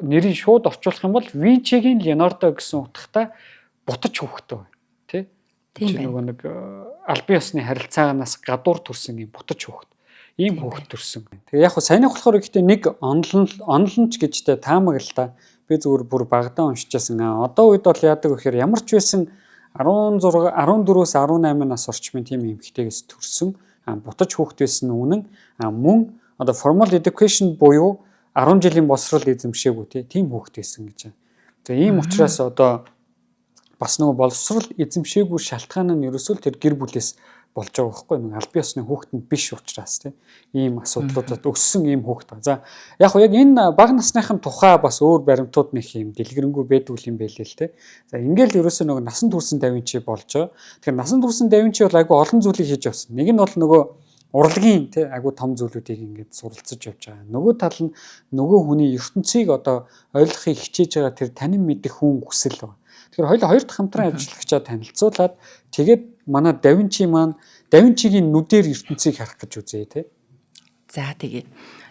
нэрийг шууд орчуулах юм бол Винчигийн Leonardo гэсэн утгатай бутаж хүүхдтэй байна. Тэ? Тийм нөгөө нэг албан ёсны харилцаагаас гадуур төрсэн ийм бутаж хүүхд. Ийм хүүхд төрсөн. Тэгээ яг хөө саяных болохоор ихтэй нэг онлонч гэжтэй таамаг л та. Би зүгээр бүр багадаа уншижсэн. Одоо үед бол яадаг вэхээр ямар ч байсан 14-өөс 18 нас орчмын тийм эмэгтэйгээс төрсөн бутаж хүүхд байсан үнэн мөн одоо formal education буюу 10 жилийн боловсрол эзэмшээгүй тийм хүүхд байсан гэж байна. Тэгээ ийм учраас одоо бас нөгөө боловсрол эзэмшээгүй шалтгаан нь ерөөсөө тэр гэр бүлээс болж байгаа байхгүй нэг албан ёсны хүүхэд нь биш учраас ийм асуудлуудад өссөн ийм хүүхэд. За яг энэ бага насныхын тухай бас өөр баримтууд нэг юм дэлгэрэнгүй байдгүй юм байлээ л те. За ингээл ерөөсөө нөгөө насан турсан Да Винчи болж байгаа. Тэгэхээр насан турсан Да Винчи бол айгүй олон зүйлийг хийж явсан. Нэг нь бол нөгөө урлагийн те айгүй том зүйлүүдийг ингээд суралцаж явж байгаа. Нөгөө тал нь нөгөө хүний ертөнцийг одоо ойлгохыг хичээж байгаа тэр танин мэдэх хүн хүсэл байна. Тэгэхээр хоёул хоёр дахь хамтран ажиллагчаа танилцуулаад тэгээд манай Да Винчи маань Да Винчигийн нүдээр ертөнцийг харах гэж үзье те. За тэгээ.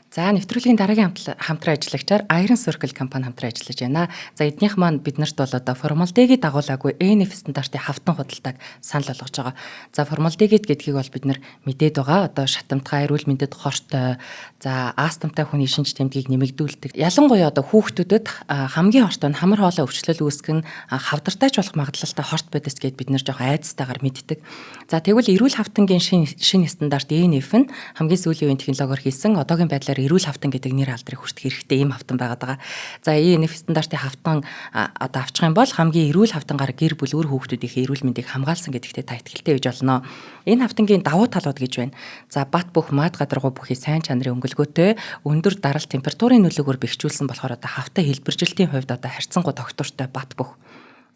За нэвтрүүлгийн дараагийн хамтран ажиллагчаар Iron Circle компани хамтран ажиллаж байна. За эднийх маань биднэрт бол одоо формалдегийн дагуулаагүй ENF стандартын хавтан худалдааг санал болгож байгаа. За формалдегид гэдгийг бол бид нар мэдээд байгаа. Одоо шатамтгай, эрүүл мэндэд хортой, за астмтай хүний шинж тэмдгийг нэмэгдүүлдэг. Ялангуяа одоо хүүхдүүдэд хамгийн хортой нь хамар хоолой өвчлөл үүсгэн хавдартай ч болох магадлалтай хорт байдас гэдээ бид нар жоох айдстайгаар мэддэг. За тэгвэл эрүүл хавтангийн шинэ стандарт ENF нь хамгийн сүүлийн үеийн технологиор хийсэн одоогийн байдлаар болохоор эрүүл хавтан гэдэг нэр алдрыг хүртэх хэрэгтэй ийм хавтан байгаад байгаа. За ENF стандартын хавтан одоо авчих юм бол хамгийн эрүүл хавтангаар гэр бүл үр хүүхдүүдийн эрүүл мэндийг хамгаалсан гэдэгтээ та итгэлтэй байж болно. Энэ хавтангийн давуу талууд гэж байна. За бат бөх мад гадаргуу бүхий сайн чанарын өнгөлгөөтэй өндөр даралт температурын нөлөөгөөр бэхжүүлсэн болохоор одоо хавтан хэлбэржилтийн хувьд одоо харьцангуй тогтвортой бат бөх.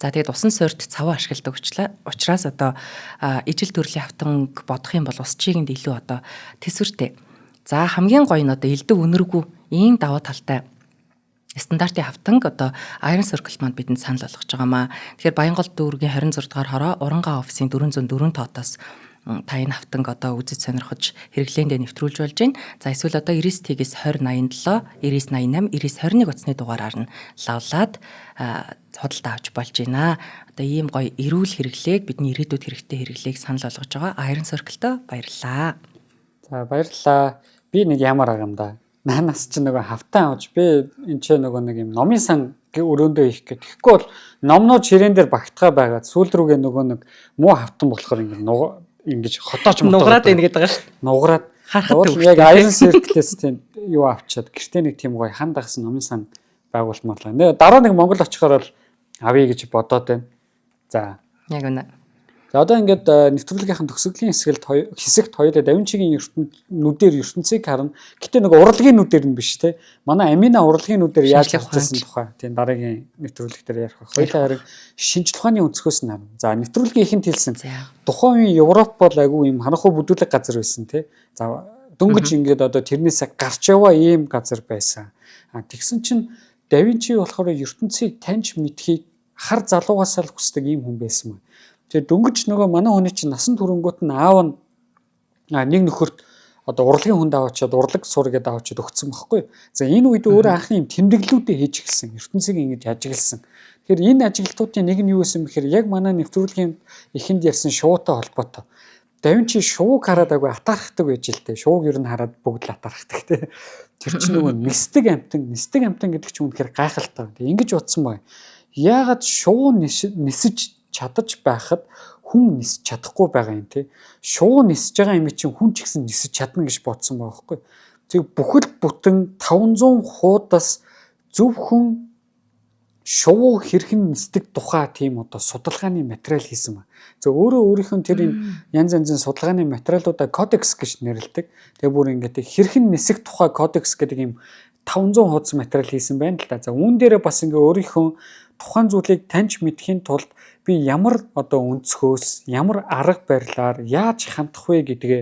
За тэгээд усан сорьд цаваа ашигладаг учраас одоо ижил төрлийн хавтанг бодох юм бол ус чигэнд илүү одоо тэсвэртэй. За хамгийн гоё нь одоо элдв өнөргүй ийм даваа талтай стандартын хавтанг одоо Iron Circle маань бидэнд санал болгож байгаамаа. Тэгэхээр Баянгол дүүргийн 26 дугаар хороо Урангаа офисын 404 тоотоос та энэ хавтанг одоо үзэж сонирхож хэрэглээндээ нэвтрүүлж болж байна. За эсвэл одоо 99-ээс 2087, 9988, 9921 утасны дугаараар нь лавлаад худалдаа авч болж байна. Одоо ийм гоё эрүүл хэрэглээг бидний ирээдүйд хэрэгтэй хэрэглээг санал болгож байгаа Iron Circle-тэй баярлалаа. За баярлалаа. Би нэг ямар байгаа юм да. Наанаас ч нөгөө хавтан авч би энэ ч нөгөө нэг юм номын сан өрөөндөө их гэх. Тэгэхгүй бол номнууд ширээн дээр багтгаа байгаад сүүл рүүгээ нөгөө нэг муу хавтан болохоор ингэж хотооч нугараад байна гэдэг байгаа шүү. Нугараад харахад яг Iron Circle-с тийм юу авчиад гэртээ нэг тийм гоё хан дагсан номын сан байгуулмаар. Нэ дараа нэг Монгол очихоор л авъя гэж бодоод байна. За. Яг үнэ. За одоо ингээд нэвтрүүлгийнхэн төгсгөлийн хэсэгт хоёулаа Давинчигийн ертөнцийг харна. Гэтэ нэг урлагийн нүдээр нь биш те. Манай Амина урлагийн нүдээр яаж авчихсан тухай. Тийм дараагийн нэвтрүүлэг дээр ярих байх. Хоёулаа харин шинжлэх ухааны өнцгөөс нь харна. За нэвтрүүлгийн ихэнд хэлсэн. Тухайн үеийн Европ бол айгүй юм ханахуй бүдүүлэг газар байсан те. За дөнгөж ингээд одоо тэрнээсээ гарч яваа ийм газар байсан. Тэгсэн чинь Давинчи болохоор ертөнцийг таньж мэдхийг хар залуугасаа л хүсдэг ийм хүн байсан мөн. Тэгээ дөнгөж нөгөө манай хүний чинь насан туршингууд нь аав нь нэг нөхөрт одоо урлагийн хүнд аваачаад урлаг сур гэдээ аваачаад өгсөн байхгүй. За энэ үед өөрөө анхны юм тэмдэглэлүүдээ хийж эхэлсэн. ертөнцийг ингэж ажигласан. Тэгэхээр энэ ажиглалтуудын нэг нь юу байсан бэхээр яг манай нэвтрүүлгийн эхэнд ярьсан шуутай холбоотой. Давинчи шууг хараад агай атаархдаг байж л дээ. Шууг ер нь хараад бүгд л атаархдаг те. Тэр чинь нөгөө нисдэг амтан гэдэг чинь үнэхээр гайхалтай. Тэгээ ингэж утсан бай. Яагаад шуу нисэж чадаж байхад хүн нисэж чадахгүй байгаа юм те. Шуу нисэж байгаа юм чинь хүн ч гэсэн нисэж чадна гэж бодсон байгаа байхгүй. Тэг бүхэл бүтэн 500 хуудас зөвхөн шуу хэрхэн нисдэг тухай тийм одоо судалгааны материал хийсэн ба. За өөрийнхөө тэр янз янзын судалгааны материалуудаа кодекс гэж нэрлэдэг. Тэгээ бүр ингээд хэрхэн нисэх тухай кодекс гэдэг юм 500 хуудас материал хийсэн байна л да. За үүн дээрээ бас ингээ өөрийнхөө тухайн зүйлийг таньж мэдхийн тулд би ямар одоо өнцгөөс ямар арга барилаар яаж хандах вэ гэдгээ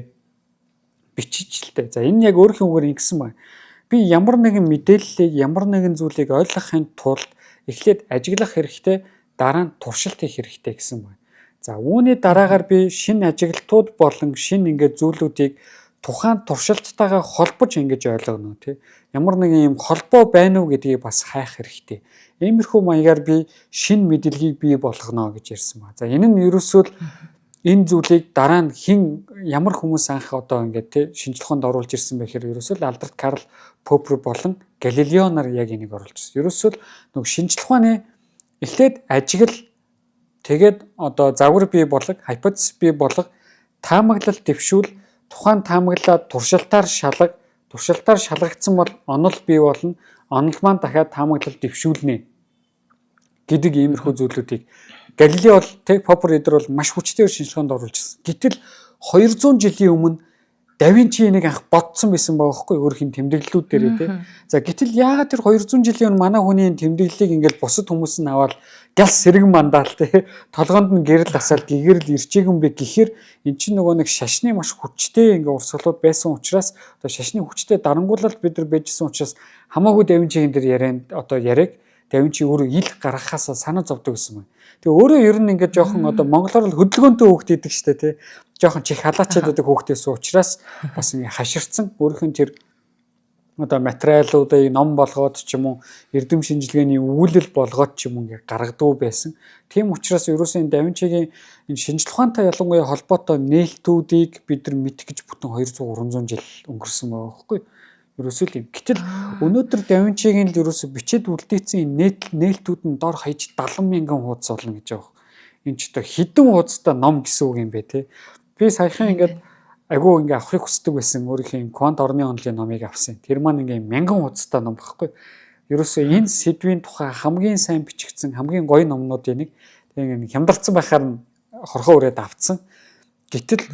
бичиж л дээ. За энэ яг өөрийнхөө үгээр ингэсэн байна. Би ямар нэгэн мэдээллийг ямар нэгэн зүйлийг ойлгохын тулд эхлээд ажиглах хэрэгтэй, дараа нь туршилт хийх хэрэгтэй гэсэн байна. За үүний дараагаар би шинэ ажиглалтууд болон шинэ ингээд зүйлүүдийг тухайн туршилттайгаа холбож ингэж ойлгоно тий. Ямар нэгэн юм холбоо байна уу гэдгийг бас хайх хэрэгтэй. Иймэрхүү маягаар би шинэ мэдлэгийг бий болгоно гэж ярьсан ба. За энэ нь ерөөсөө энэ зүйлийг дараа нь хэн ямар хүмүүс анх одоо ингээд тий шинжлэх ухаанд оруулж ирсэн бэ гэхээр ерөөсөө Альберт Карл Поппер болон Галилео нар яг энийг оруулж ирсэн. Ерөөсөө нэг шинжлэх ухааны эхлээд ажигл тэгээд одоо загвар бий болгох, гипотез бий болгох, таамаглал дэвшүүл, тухайн таамаглалаа туршилтаар шалгагдсан бол онол бий болно. Онол маань дахиад таамаглал дэвшүүлнэ гэдэг иймэрхүү зүйлүүдийг Галилео тэг Поппер эдэр бол маш хүчтэй шинжлэх ухаанд оруулж ирсэн. Гэтэл 200 жилийн өмнө Давинчи энийг анх бодсон байсан байгаа байхгүй өөрхийн тэмдэглэлүүд дээрээ тий. За гэтэл яагаад тэр 200 жилийн өмнө манай хүний тэмдэглэлийг ингээл бусад хүмүүс нь аваад гялс сэргэн мандаал тий. Толгоонд нь гэрэл асаал гэгэрэл ирчээгүй бэ гэхээр эн чинь нөгөө нэг шашны маш хүчтэй ингээ урсгалууд байсан учраас одоо шашны хүчтэй дарангуулалт бид нар байжсэн учраас хамаагүй Давинчигийн дээр яриаг Давинчи өөрөө ил гаргахаас санаа зовдөг гэсэн байна. Тэгээ өөрөө ер нь ингээд жоохон одоо монголоор л хөдөлгөөнтэй хүүхд идэг штэ тий. Жоохон чих халаачаад байдаг хүүхдээс учраас бас ингээ хаширцсан өөрхөн тэр одоо материалуудыг ном болгоод ч юм уу эрдэм шинжилгээний өгүүлэл болгоод ч юм ингээ гаргадаг байсан. Тийм учраас ерөөсөө Давинчигийн энэ шинжлэх ухаантай ялангуяа холбоотой нээлтүүдийг бид нар мэдэх гэж бүтэн 200-300 жил өнгөрсөн байгаа байхгүй. Ерөөсөө л юм. Гэтэл өнөөдөр Давинчигийн л ерөөсөө бичээд үлдээсэн нээлтүүд нь дор хаяж 70 мянган хуудас болно гэж байгаа. Энэ ч одоо хэдэн хуудастай ном гэсэн үг юм бэ те. Би саяхан ингээд айгүй ингээ авахыг хүсдэг байсан өөрийнхөө квант орны онолын номыг авсан. Тэр маань ингээ 1000 хуудастай ном багхгүй. Ерөөсөө энэ сэдвийн тухай хамгийн сайн бичигдсэн хамгийн гоё номнуудын нэг. Тэгээ хямдалцсан байхаар нь хорхоо өрөөд авцсан. Гэтэл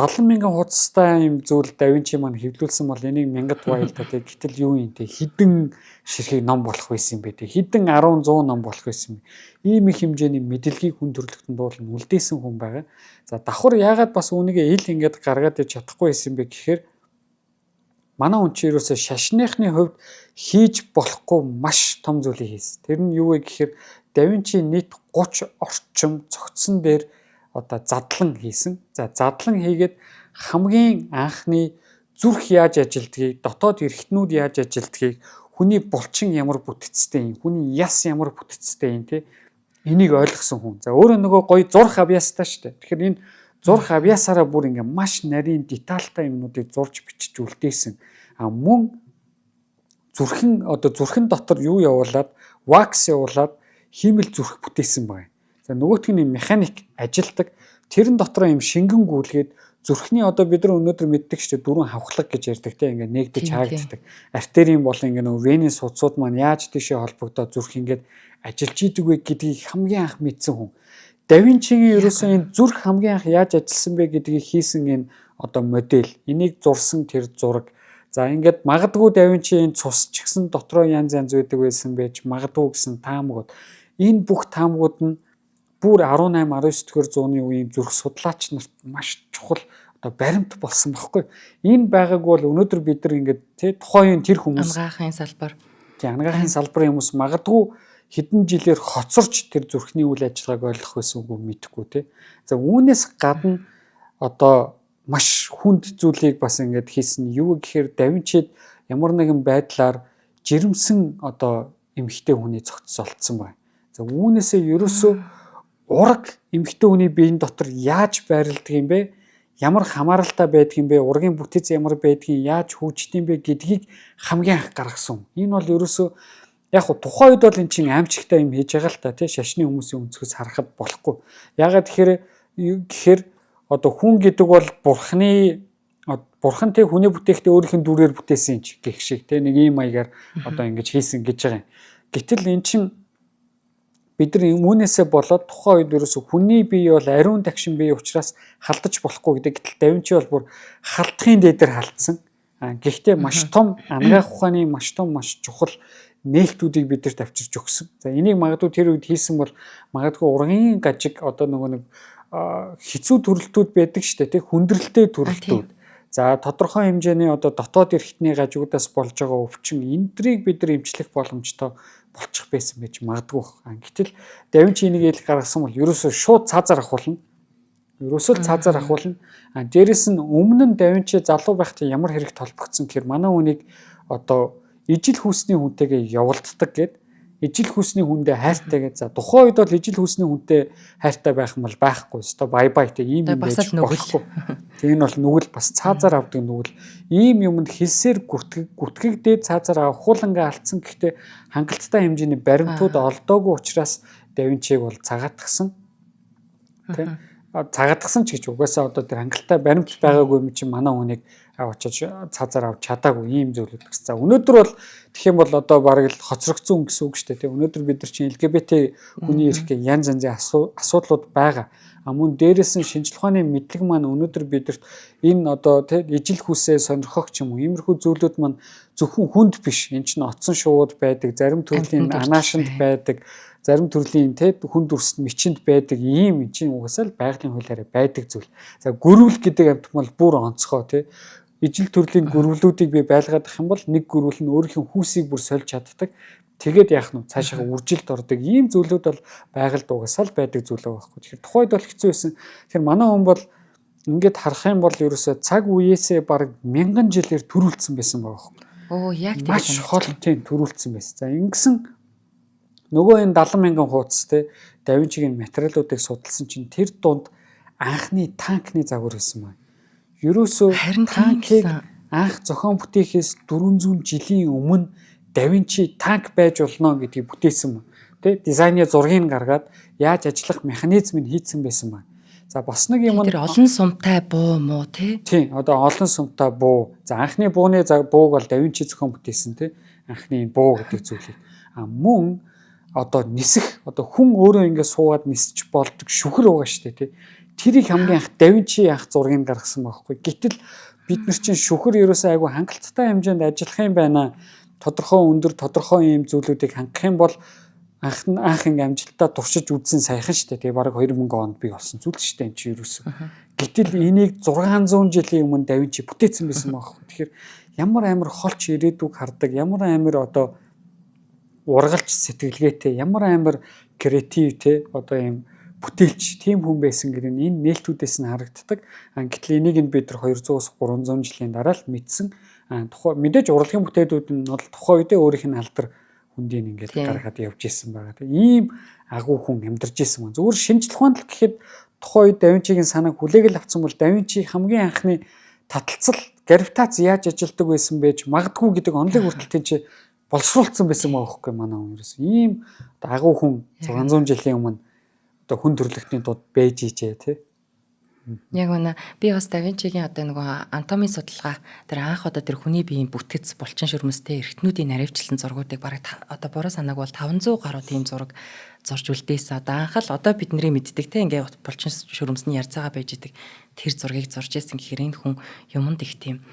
70,000 хуудастай юм зүйл Да Винчи маань хэвлүүлсэн бол энийг мянгад баял та тэг. Гэтэл юу юм те хідэн ширхэг ном болох байсан юм бэ те. Хідэн 10 100 ном болох байсан юм. Ийм их хэмжээний мэдлэгийг хүн төрөлхтөнд дуулан үлдээсэн хүн байгаа. За давхар яагаад бас үүнийгээ ил ингээд гаргаад иж чадахгүй байсан бэ гэхээр манай хүн чи ерөөсөө шашныхны хувьд хийж болохгүй маш том зүйлийг хийсэн. Тэр нь юу вэ гэхээр Да Винчи нийт 30 орчим цогцсон дээр одоо задлан хийсэн. За задлан хийгээд хамгийн анхны зүрх яаж ажилдгийг, дотоод эрхтнүүд яаж ажилдгийг, хүний булчин ямар бүтцтэй юм, хүний яс ямар бүтцтэй юм те энийг ойлгосон хүн. За өөрөө нөгөө гоё зурх авьяастай шүү дээ. Тэгэхээр энэ зурх авьяасаараа бүр ингээ маш нарийн детальтай юмнуудыг зурж бичиж үлдээсэн. А мөн зүрхэн дотор юу явуулаад вакс явуулаад хиймэл зүрх бүтээсэн байна. За нөгөөх нь механик ажилдаг. Тэрэн дотроо юм шингэн гүйлгээд зүрхний одоо бид нар өнөөдөр мэддэг шүү дээ дөрвөн хавхлаг гэж ярьдаг те ингээ нэгдэж хаагддаг. Артерийн бол ингээ нөгөө венийн судсууд маань яаж тийшээ холбогдоод зүрх ингээд ажиллаж идэг вэ гэдгийг хамгийн анх мэдсэн хүн. Да Винчигийн ерөөсөө энэ зүрх хамгийн анх яаж ажилласан бэ гэдгийг хийсэн энэ одоо модель. Энийг зурсан тэр зураг. За ингээд магадгүй Да Винчи энэ цус ч гэсэн дотроо янз янз байдаг байсан байж магадгүй гэсэн таамагуд. Энэ бүх таамагуд нь бүр 18 19 дэх зууны үеийн зүрх судлаач нарт маш чухал одоо баримт болсон байхгүй. Энэ байгааг бол өнөөдөр бид нар ингээд тий тухайн тэр хүмүүс ангаахын салбар. Тий ангаахын салбарын хүмүүс магадгүй хэдэн жилээр хоцорч тэр зүрхний үйл ажиллагааг ойлгох байсан үгүй мэдэхгүй тий. За үүнээс гадна одоо маш хүнд зүйлийг бас ингээд хийсэн. Юу гэхээр Да Винчид ямар нэгэн байдлаар жирэмсэн одоо эмэгтэй хүний цогцос олдсон байна. За үүнээсээ ерөөсөө ураг эмэгтэй хүний биеийн дотор яаж байрладаг юм бэ? Ямар хамааралтай байдаг юм бэ? Ургийн бүтэц ямар байдгийг яаж хөгждөг юм бэ гэдгийг хамгийн анх гаргасан. Энэ бол ерөөсөө яг хуу тухайн үед бол эн чинь аимчигтай юм хийж байгаа л та тий шашны хүмүүсийн өнцгөөс харахад болохгүй. Ягаад гэхээр одоо хүн гэдэг бол бурхан тий хүний бүтээхдээ өөрийнх нь дүрээр бүтээсэн ч гэх шиг тий нэг ийм маягаар одоо ингэж хийсэн гэж байгаа юм. Гэтэл эн чинь бид нар үүнээсээ болоод тухайн үед ерөөсө хүний бие бол ариун тагшин бие учраас халдаж болохгүй гэдэг. Гэтэл Да Винчи бол бүр халдахын дээдээр халдсан. Гэхдээ маш том ангаах ухааны маш том маш чухал нээлтүүдийг бидэрт авчирч өгсөн. За энийг магадгүй тэр үед хийсэн бол магадгүй ургийн гажиг одоо нөгөө нэг хэцүү төрөлтүүд байдаг шүү дээ, тий хүндрэлтэй төрөлтүүд. За тодорхой хэмжээний одоо дотоод эрхтний гажигуудаас болж байгаа өвчин энтрийг бид нар эмчлэх боломжтой болчих байсан байж магадгүй. Гэтэл Да Винчи энийг ил гаргасан бол ерөөсөө шууд цаазаар ахуулна. Ерөөсөө цаазаар ахуулна. Дээрээс нь өмнө нь Да Винчи залуу байхдаа ямар хэрэгт холбогдсон гэхээр манай хүнийг одоо ижил хүсний хүнтэйгээ явуулддаг гэд ижил хүсний хүндээ хайртай гэж. За тухайн үед бол ижил хүсний хүнтэй хайртай байх юм бол байхгүй. Өстой бай байтай ийм юм байж болохгүй. Тэгээ энэ бол нүгэл бас цаазаар авдаг нүгэл. Ийм юмд хэлсээр гүтгэгдээд цаазаар авахуулангаа алдсан. Гэхдээ хангалттай хэмжээний баримтууд олдоогүй учраас Да Винчиг бол цагаатгсан. Тэ? Цагаатгсан ч гэж угаасаа одоо тэр хангалттай баримт байгаагүй юм чинь манай хүнийг авчиж цаазаар авч чадаагүй ийм зүйлүүд гэсэн. За өнөөдөр бол тэгэх юм бол одоо бараг л хоцрогдсон гэсэн үг шүү дээ. Өнөөдөр бид нар чинь LGBT хүний эрх гэх янз янзын асуудлууд байгаа. Мөн дээрээс нь шинжлэх ухааны мэдлэг маань өнөөдөр бидэрт энэ одоо тий ижил хүсээ сонирхох ч юм уу иймэрхүү зүйлүүд маань зөвхөн хүнд биш. Энэ чинь оцсон шууд байдаг, зарим төрлийн анаашинд байдаг, зарим төрлийн тий хүн дүрсэнд мичинд байдаг ийм энэ чинь угаасаа л байгалийн хуулиараа байдаг зүйл. За гөрвөл гэдэг амт бол бүр онцгой тий ижил төрлийн гөрвлүүдийг би байлгаадах юм бол нэг гөрвөл нь өөрийнхөө хүүсийг бүр сольж чаддаг. Тэгээд яах нь цаашаа үржилд ордог ийм зүйлүүд бол байгальд угаасаа л байдаг зүйл байхгүй. Тэгэхээр тухайд бол хэцүү байсан. Тэгэхээр манай хүн бол ингээд харах юм бол ерөөсөө цаг үеэсээ бараг 1000 жилээр төрүүлсэн байсан байгаа байхгүй. Оо яг тийм маш хол тийм төрүүлсэн байсан. За ингэсэн нөгөө энэ 70,000 хуудас те Да Винчигийн материалуудыг судалсан чинь тэр дунд анхны танкны загвар байсан байна. Ерөөсөө танкийг анх зохион бүтээхээс 400 жилийн өмнө Да Винчи танк байж болно гэдгийг бүтээсэн байна. Тэ дизайны зургийг гаргаад яаж ажиллах механизмыг хийцэн байсан байна. За бас нэг юм Тэр олон сумтай буу муу тий. Тийм одоо олон сумтай буу. За анхны бууны бууг бол Да Винчи зохион бүтээсэн тий. Анхны буу гэдэг зүйлийг. Мөн одоо нисэх одоо хүн өөрөө ингэ суугаад нисэж болдог шүхэр байгаа шүү дээ тий. Тэрийг хамгийн анх Да Винчи анх зургийг гаргасан байхгүй. Гэтэл бид нар чинь шүхэр ерөөсөө айгүй хангалттай хэмжээнд ажиллах юм байна. Тодорхой өндөр тодорхой ийм зүйлүүдийг хангах юм бол анх ингээ амжилтаа туршиж үзсэн сайхан шүү дээ. Тэгээ бараг 2000 онд би олсон зүйл шүү дээ энэ чинь ерөөсөө. Гэтэл энийг 600 жилийн өмнө Да Винчи бүтээсэн байсан байхгүй. Тэгэхээр ямар амар холч ирээдүг хардаг, ямар амар одоо ургалж сэтгэлгээтэй, ямар амар креатив те одоо ийм бүтээлч тийм хүн байсан гэх энэ нээлтүүдээс нь харагддаг. Гэтэл энийг нь бид нар 200-аас 300 жилийн дараа л мэдсэн. Тухай мэдээж урлагийн бүтээлүүд нь бол тухайн үедээ өөрийнх нь алдар хүндийг ингээд гаргаад явж исэн байгаа. Ийм агуу хүн амьдарч исэн байна. Зүгээр шинжлэх ухаанд л гэхэд тухайн үед Да Винчигийн санааг хүлээгэл авсан бол Да Винчи хамгийн анхны таталцал гравитац яаж ажилтдаг байсан байж магадгүй гэдэг онолыг хүртэл тийч боловсруулсан байсан маа гэхгүй манай хүн ерөөс. Ийм агуу хүн 600 жилийн өмнө одоо хүн төрөлхтний тулд байж ижээ тий. Яг үнэ би бас Да Винчигийн одоо нөгөө анатомийн судалгаа тэр анх одоо тэр хүний биеийн бүтгэц булчин шүрмэстэй эргэтнүүдийн наривчлсан зургуудыг бараг одоо буруу санааг бол 500 гаруй тийм зураг зурж үлдээсэн. Одоо анх л одоо бид нарын мэддэг те ингээ булчин шүрмэсний ярьцаага байж идэг тэр зургийг зурж исэн гэхээр энэ хүн юмд их тийм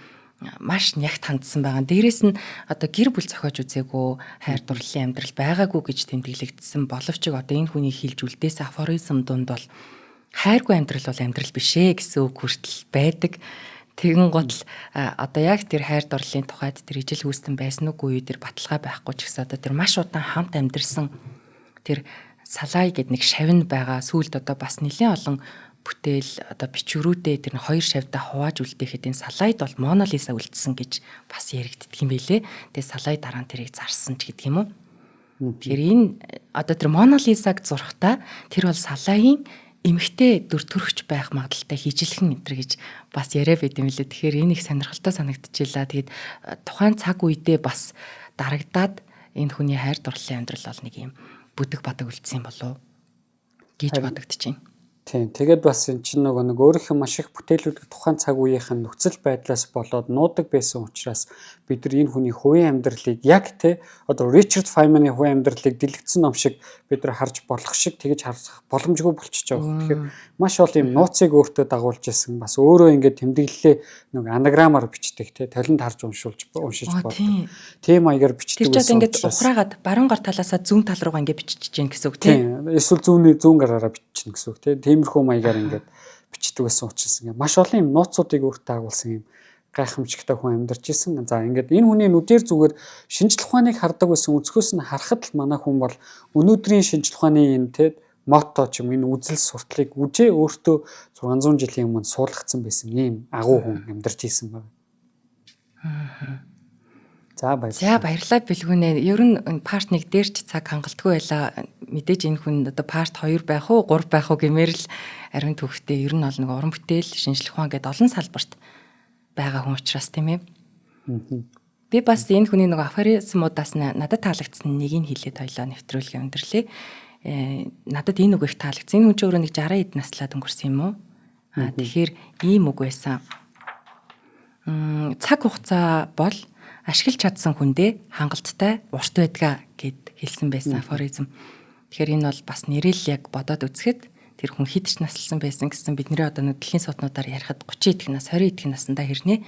маш нягт хандсан байгаа. Дээрээс нь одоо гэр бүл зохиож үзээгүй хайр дурлалын амьдрал байгаагүй гэж тэмдэглэгдсэн боловч одоо энэ хүний хэлж үлдээсэн афоризм дунд бол хайргүй амьдрал бол амьдрал биш ээ гэсэн үг хүртэл байдаг. Тэгэн гол одоо яг тэр хайр дурлалын тухайд тэр ижил хүүстэн байсан үгүй тэр баталгаа байхгүй ч гэсэн одоо тэр маш удаан хамт амьдэрсэн тэр салай гэд нэг шавн байгаа. Сүүлд одоо бас нэлээд олон бүтээл одоо бичвэрүүдээ тэр хоёр шавьдаа хувааж үлдээхэд энэ салайд бол Мона Лиза үлдсэн гэж бас яригддаг юм байлээ. Тэгээ салай дараа нь тэрийг зарсан ч гэдэг юм уу. Тэгэхээр энэ одоо тэр Мона Лизаг зурхтаа тэр бол салайын эмэгтэй дүр төрөгч байх магадaltaй хижилхэн энэ гэж бас яриа байт юм лээ. Тэгэхээр энэ их сонирхолтой санагдчихлаа. Тэгээд тухайн цаг үедээ бас дарагдаад энэ хүний хайр дурлалын амьдрал бол нэг юм бүдэг бадаг үлдсэн болов гэж бодогдчихэв. Тийм. Тэгээд бас эн чинь нөгөө нэг өөрийнх нь маш их бүтээлүүд тухайн цаг үеийнхэн нөхцөл байдлаас болоод нуудаг байсан учраас бид нар энэ хүний хувийн амьдралыг яг те одоо Ричард Файманы хувийн амьдралыг дэлгэцсэн ном шиг бид нар харж болох шиг тэгэж харах боломжгүй болчихж байгаа. Тэгэхээр маш олон юм нууцыг өөртөө дагуулж исэн бас өөрөө ингээд тэмдэглэлээ нэг анаграмаар бичдэг те талент харж уншиж болдог. Тийм маягаар бичдэг байсан. Тэр чинь ингээд ухраагаад баруун гар талаасаа зүүн тал руугаа ингээд бичиж гин гэсэн үг тийм. Эсвэл зүүн гараараа биччихнэ гэсэн үг тийм. Тиймэрхүү маягаар ингээд бичдэг байсан учраас ингээд маш олон юм нууцуудыг өөртөө дагуулсан юм гайхамшигтай хүн амьдарч исэн. За ингээд энэ хүний нүдээр зүгээр шинжлэх ухааныг хардаг байсан өнцгөөс нь харахад л манай хүн бол өнөөдрийн шинжлэх ухааны энэ те мото ч юм энэ үзэл сурталыг үжээ өөртөө 600 жилийн өмнө суулгацсан байсан ийм агуу хүн амьдарч исэн байна. За баярлалаа бэлгүнэ. Ер нь парт 1 дээр ч цаг хангалтгүй байлаа. Мэдээж энэ хүн одоо парт 2 байх уу 3 байх уу гэмээр л ариун төвхтэй ер нь бол нэг уран бүтээл шинжлэх ухаан гэдэг олон салбарт байгаа хүн учраас тийм ээ. Би бас энэ хүний нэг афоризмудаас надад таалагдсан нэгийг хэлээд хоёлоо нэвтрүүлгээ өндөрлөө. Надад энэ үг их таалагдсан. Энэ хүн чинь өөрөө нэг 60 эд наслаад өнгөрсөн юм уу? Тэгэхээр ийм үг байсан. Цаг хугацаа бол ашиглаж чадсан хүндээ хангалттай урт байдгаа гэд хэлсэн байсан афоризм. Тэгэхээр энэ бол бас нэрэл яг бодоод үзэхэд тэр хүн хэд ч наслсан байсан гэсэн бидний одоо дэлхийн сотнуудаар ярихад 30 идэх нас 20 идэх наснда хэрнээ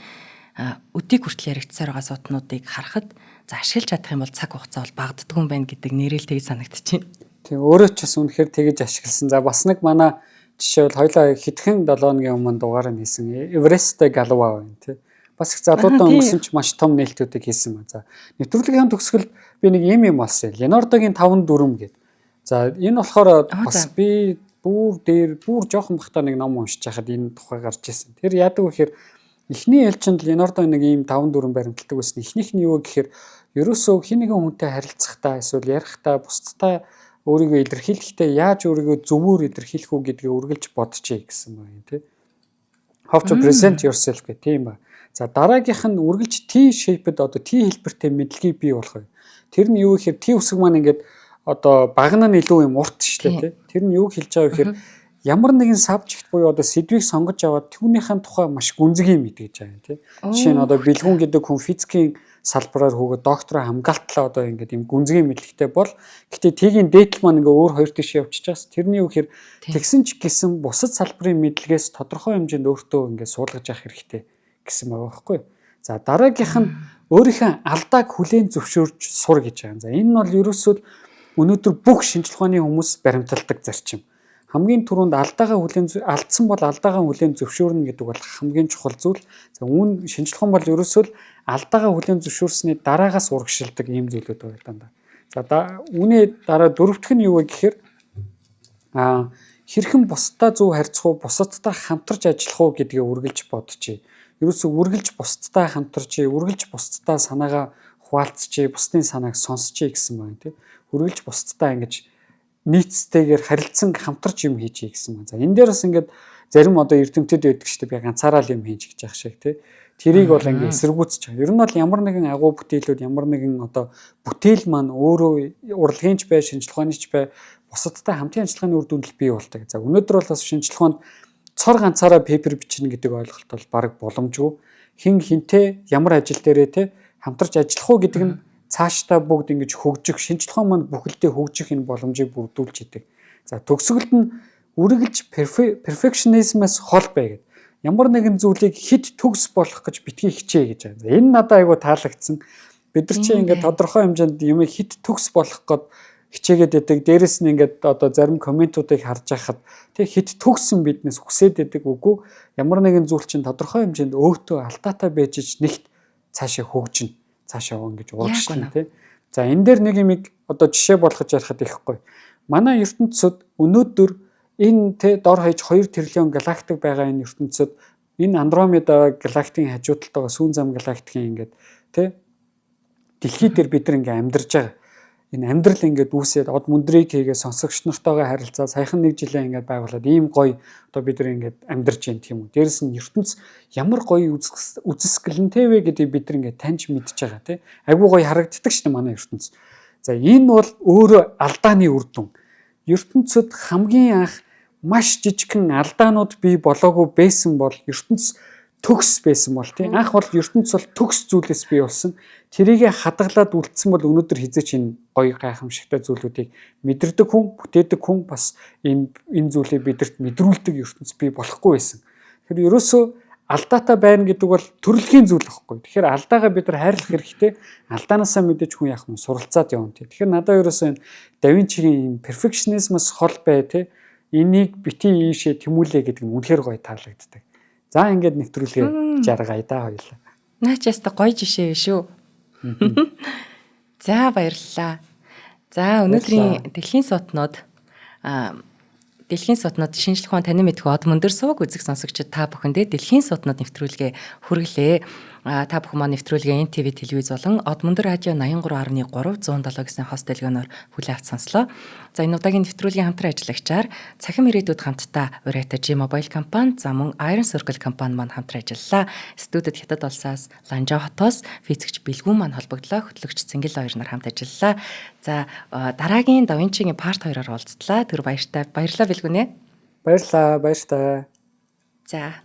өдийг хүртэл яригдсаар байгаа сотнуудыг харахад за ашиглаж чадах юм бол цаг хугацаа бол багддгүй юм байна гэдэг нэрэл тэгж санагдчихэв. Тийм өөрөө ч бас үнэхээр тэгж ашигласан. За бас нэг манай жишээ бол хоёлаа хэдхэн 7 өдрийн өмнө дугаар нь хийсэн Эвересттэй галва байна тий. Бас их залуудаа өнгөрсөн ч маш том нээлтүүдийг хийсэн ба. За нэвтрүүлгийн төгсгөлд би нэг юм олсон. Ленардогийн 5 дүрм гэдэг. За энэ болохоор бас би бүр жоохон бахта нэг ном уншиж байхад энэ тухай гарч ирсэн. Тэр яадаг вэ гэхээр эхний ээлжинд Ленардо нэг ийм 5 дүрм баримталдаг байсан. Эхнийх нь юу гэхээр ерөөсөө хин нэгэн хүнтэй харилцахдаа эсвэл ярихдаа бусдтай өөрийгөө илэрхийлэхдээ яаж өөрийгөө зөвөр илэрхийлэх үү гэдгийг үргэлж бодчихъя гэсэн байна тий. How to present yourself гэх тийм ба. За дараагийнх нь үргэлж T shape-д одоо T хэлбэртэй мэдлэгийг бий болгоё. Тэр нь юу гэхээр T үсэг маань ингээд одоо багна нь илүү юм урт шүү дээ тий. Тэр нь юу хэлж байгаа вэ гэхээр ямар нэгэн сабжект буюу одоо сэдвийг сонгож аваад түүнийхэн тухай маш гүнзгий мэдгэж байгаа тийм. Жишээ нь одоо бэлгүн гэдэг хүн физикийн салбараар хөөгөө доктороо хамгаалтлаа одоо ингээд юм гүнзгий мэдлэгтэй бол гэтээ тгийн дээдл маань ингээ өөр хоёр тийш явчихж байгаас тэрний үхээр тэгсэн ч гэсэн бусад салбарын мэдлэгээс тодорхой хэмжээнд өөртөө ингээ суулгаж авах хэрэгтэй гэсэн байгаа байхгүй. За дараагийнх нь өөрийнхөө алдааг хүлээн зөвшөөрж сур гэж байгаа. За энэ нь бол ерөөсөө өнөөдөр бүх шинжлэх ухааны хүмүүс баримталдаг зарчим. Хамгийн түрүүнд алдаагаа алдсан бол алдаагаа хүлээн зөвшөөрнө гэдэг бол хамгийн чухал зүйл. За үүн шинжлэх ухаан бол ерөөсөө алдаагаа хүлээн зөвшөөрсний дараагаас урагшилдаг ийм зүйлүүд байгаа даа. За үүний дараа дөрөвдөх нь юу вэ гэхээр хэрхэн бусдаа зөв харьцах уу, бусдтай хамтарч ажиллах уу гэдгээ үргэлж бодчих. Ерөөсөө үргэлж бусдтай хамтарч, үргэлж бусдтай санаагаа хуваалцчих, бусдын санааг сонсчих гэсэн байна тийм. Үргэлж бусдтай ингэж нийцтэйгээр харилцан хамтарч юм хийчихье гэсэн байна. За энэ дээр бас ингээд зарим одоо эрдэмтэд байдаг шүү дээ. Би ганцаараа л юм хийж гэж яах шиг тий. Тэрийг бол ингээд эсэргүүцэж байгаа. Ер нь бол ямар нэгэн агуу бүтээлүүд, ямар нэгэн одоо бүтээл маань өөрөө урлагийнч бай, шинжлэх ухаанч бай, бусадтай хамтын ажиллагааны үр дүндэл бий болдог. За өнөөдөр бол бас шинжлэх ухаанд цор ганцаараа пейпер бичнэ гэдэг ойлголт бол бараг боломжгүй. Хин хинтээ ямар ажил дээрээ тий хамтарч ажиллах уу гэдэг нь цаашдаа бүгд ингэж хөгжих, шинжлэх ухаан маань бүхэлдээ хөгжих энэ боломжийг бүрдүүлж идэг. За төгсгөлд нь үргэлж perfectionism-аас хол бай гэдэг. Ямар нэгэн зүйлийг хэд төгс болох гэж битгий хичээ гэж байна. Энэ надад айгүй таалагдсан. Бид нар чинь ингээд тодорхой хэмжээнд юм хэд төгс болох гээд хичээгээд байдаг. Дээрэс нь ингээд одоо зарим комментуудыг харж байхад тэг хэд төгсөн биднээс хүсээд байдаг үгүй. Ямар нэгэн зүйл чинь тодорхой хэмжээнд өөтөө алдаатай байж нэгт цаашаа хөгжинэ. Цаашаа явна гэж урагшлна тий. За энэ дээр нэг юм одоо жишээ болгож ярихад ихгүй. Манай ертөнцид өнөөдөр энэ тий дор хаяж 2 тэрлион галактик байгаа энэ ертөнцид энэ Андромеда галактикийн хажуудалд байгаа сүүн зам галактикийн ингээд тий дэлхий дээр бид нар ингээд амьдарч байгаа. Энэ амьдрал ингээд үүсээд од мөндрийг хийгээ сонсогч нартайгаа харилцаа саяхан нэг жилээ ингээд байгуулад ийм гоё одоо бид нар ингээд амьдарч байна гэх юм уу. Дээрэс нь ертөнц ямар гоё үзэсгэлэнтэй вэ гэдгийг бид нар ингээд таньж мэдж байгаа тий. Айгуу гоё харагддаг шүү дээ манай ертөнц. За энэ бол өөрөө алдааны үр дүн. ертөнцид хамгийн анх маш жижигхэн алдаанууд бий болоогүй байсан бол ертөнц төгс байсан бол тийм анх бол ертөнц бол төгс зүйлээс бий болсон. Тэрийг хадгалаад үлдсэн бол өнөөдөр хизээч энэ гоё гайхамшигтай зүйлүүдийг мэдэрдэг хүн, бүтээдэг хүн бас энэ зүйлийг бидэрт мэдрүүлдэг ертөнц бий болохгүй байсан. Тэгэхээр ерөөсөө алдаатай байна гэдэг бол төрөлхийн зүйл байхгүй. Тэгэхээр алдаагаа бид нар хайрлах хэрэгтэй. Алдаанаасаа мэдээж хүн яах юм суралцаад явна тийм. Тэгэхээр надад ерөөсөө энэ Да Винчигийн perfectionism-аас хол бай тийм. Энийг битгий ийшээ тэмүүлээ гэдэг нь үнэхээр гоё таалагддаг. За ингээд нэвтрүүлгээ жаргая да хоёлаа. Наач яста гоё жишээ шүү. За баярлалаа. За өнөөдрийн дэлхийн сутнууд шинжлэх ухаан танин мэдхүү од мөндөр суваг үзэх сонсогчид та бүхэндээ дэлхийн сутнууд нэвтрүүлгээ хүргэлээ. Та бүхэн маань нэвтрүүлгээ NTV телевиз болон од мөндөр радио 83.3 107 гэсэн хост дэлгөөнөөр хүлээ авч сонслоо. За энэ удаагийн нэвтрүүлгийн хамтран ажиллагчаар цахим ирээдүйд хамтдаа Ureta G-Mobile компани за мөн Iron Circle компани маань хамтран ажиллалаа. Студид Хятад улсаас Ланжаа хотоос физикч Бэлгүн маань холбогдлоо. Хөтлөгч Цэнгэл хоёр нар хамт ажиллалаа. За дараагийн Да Винчигийн парт 2-оор уулзтлаа. Тэр баярлалаа Бэлгүнэ. Баярлалаа. За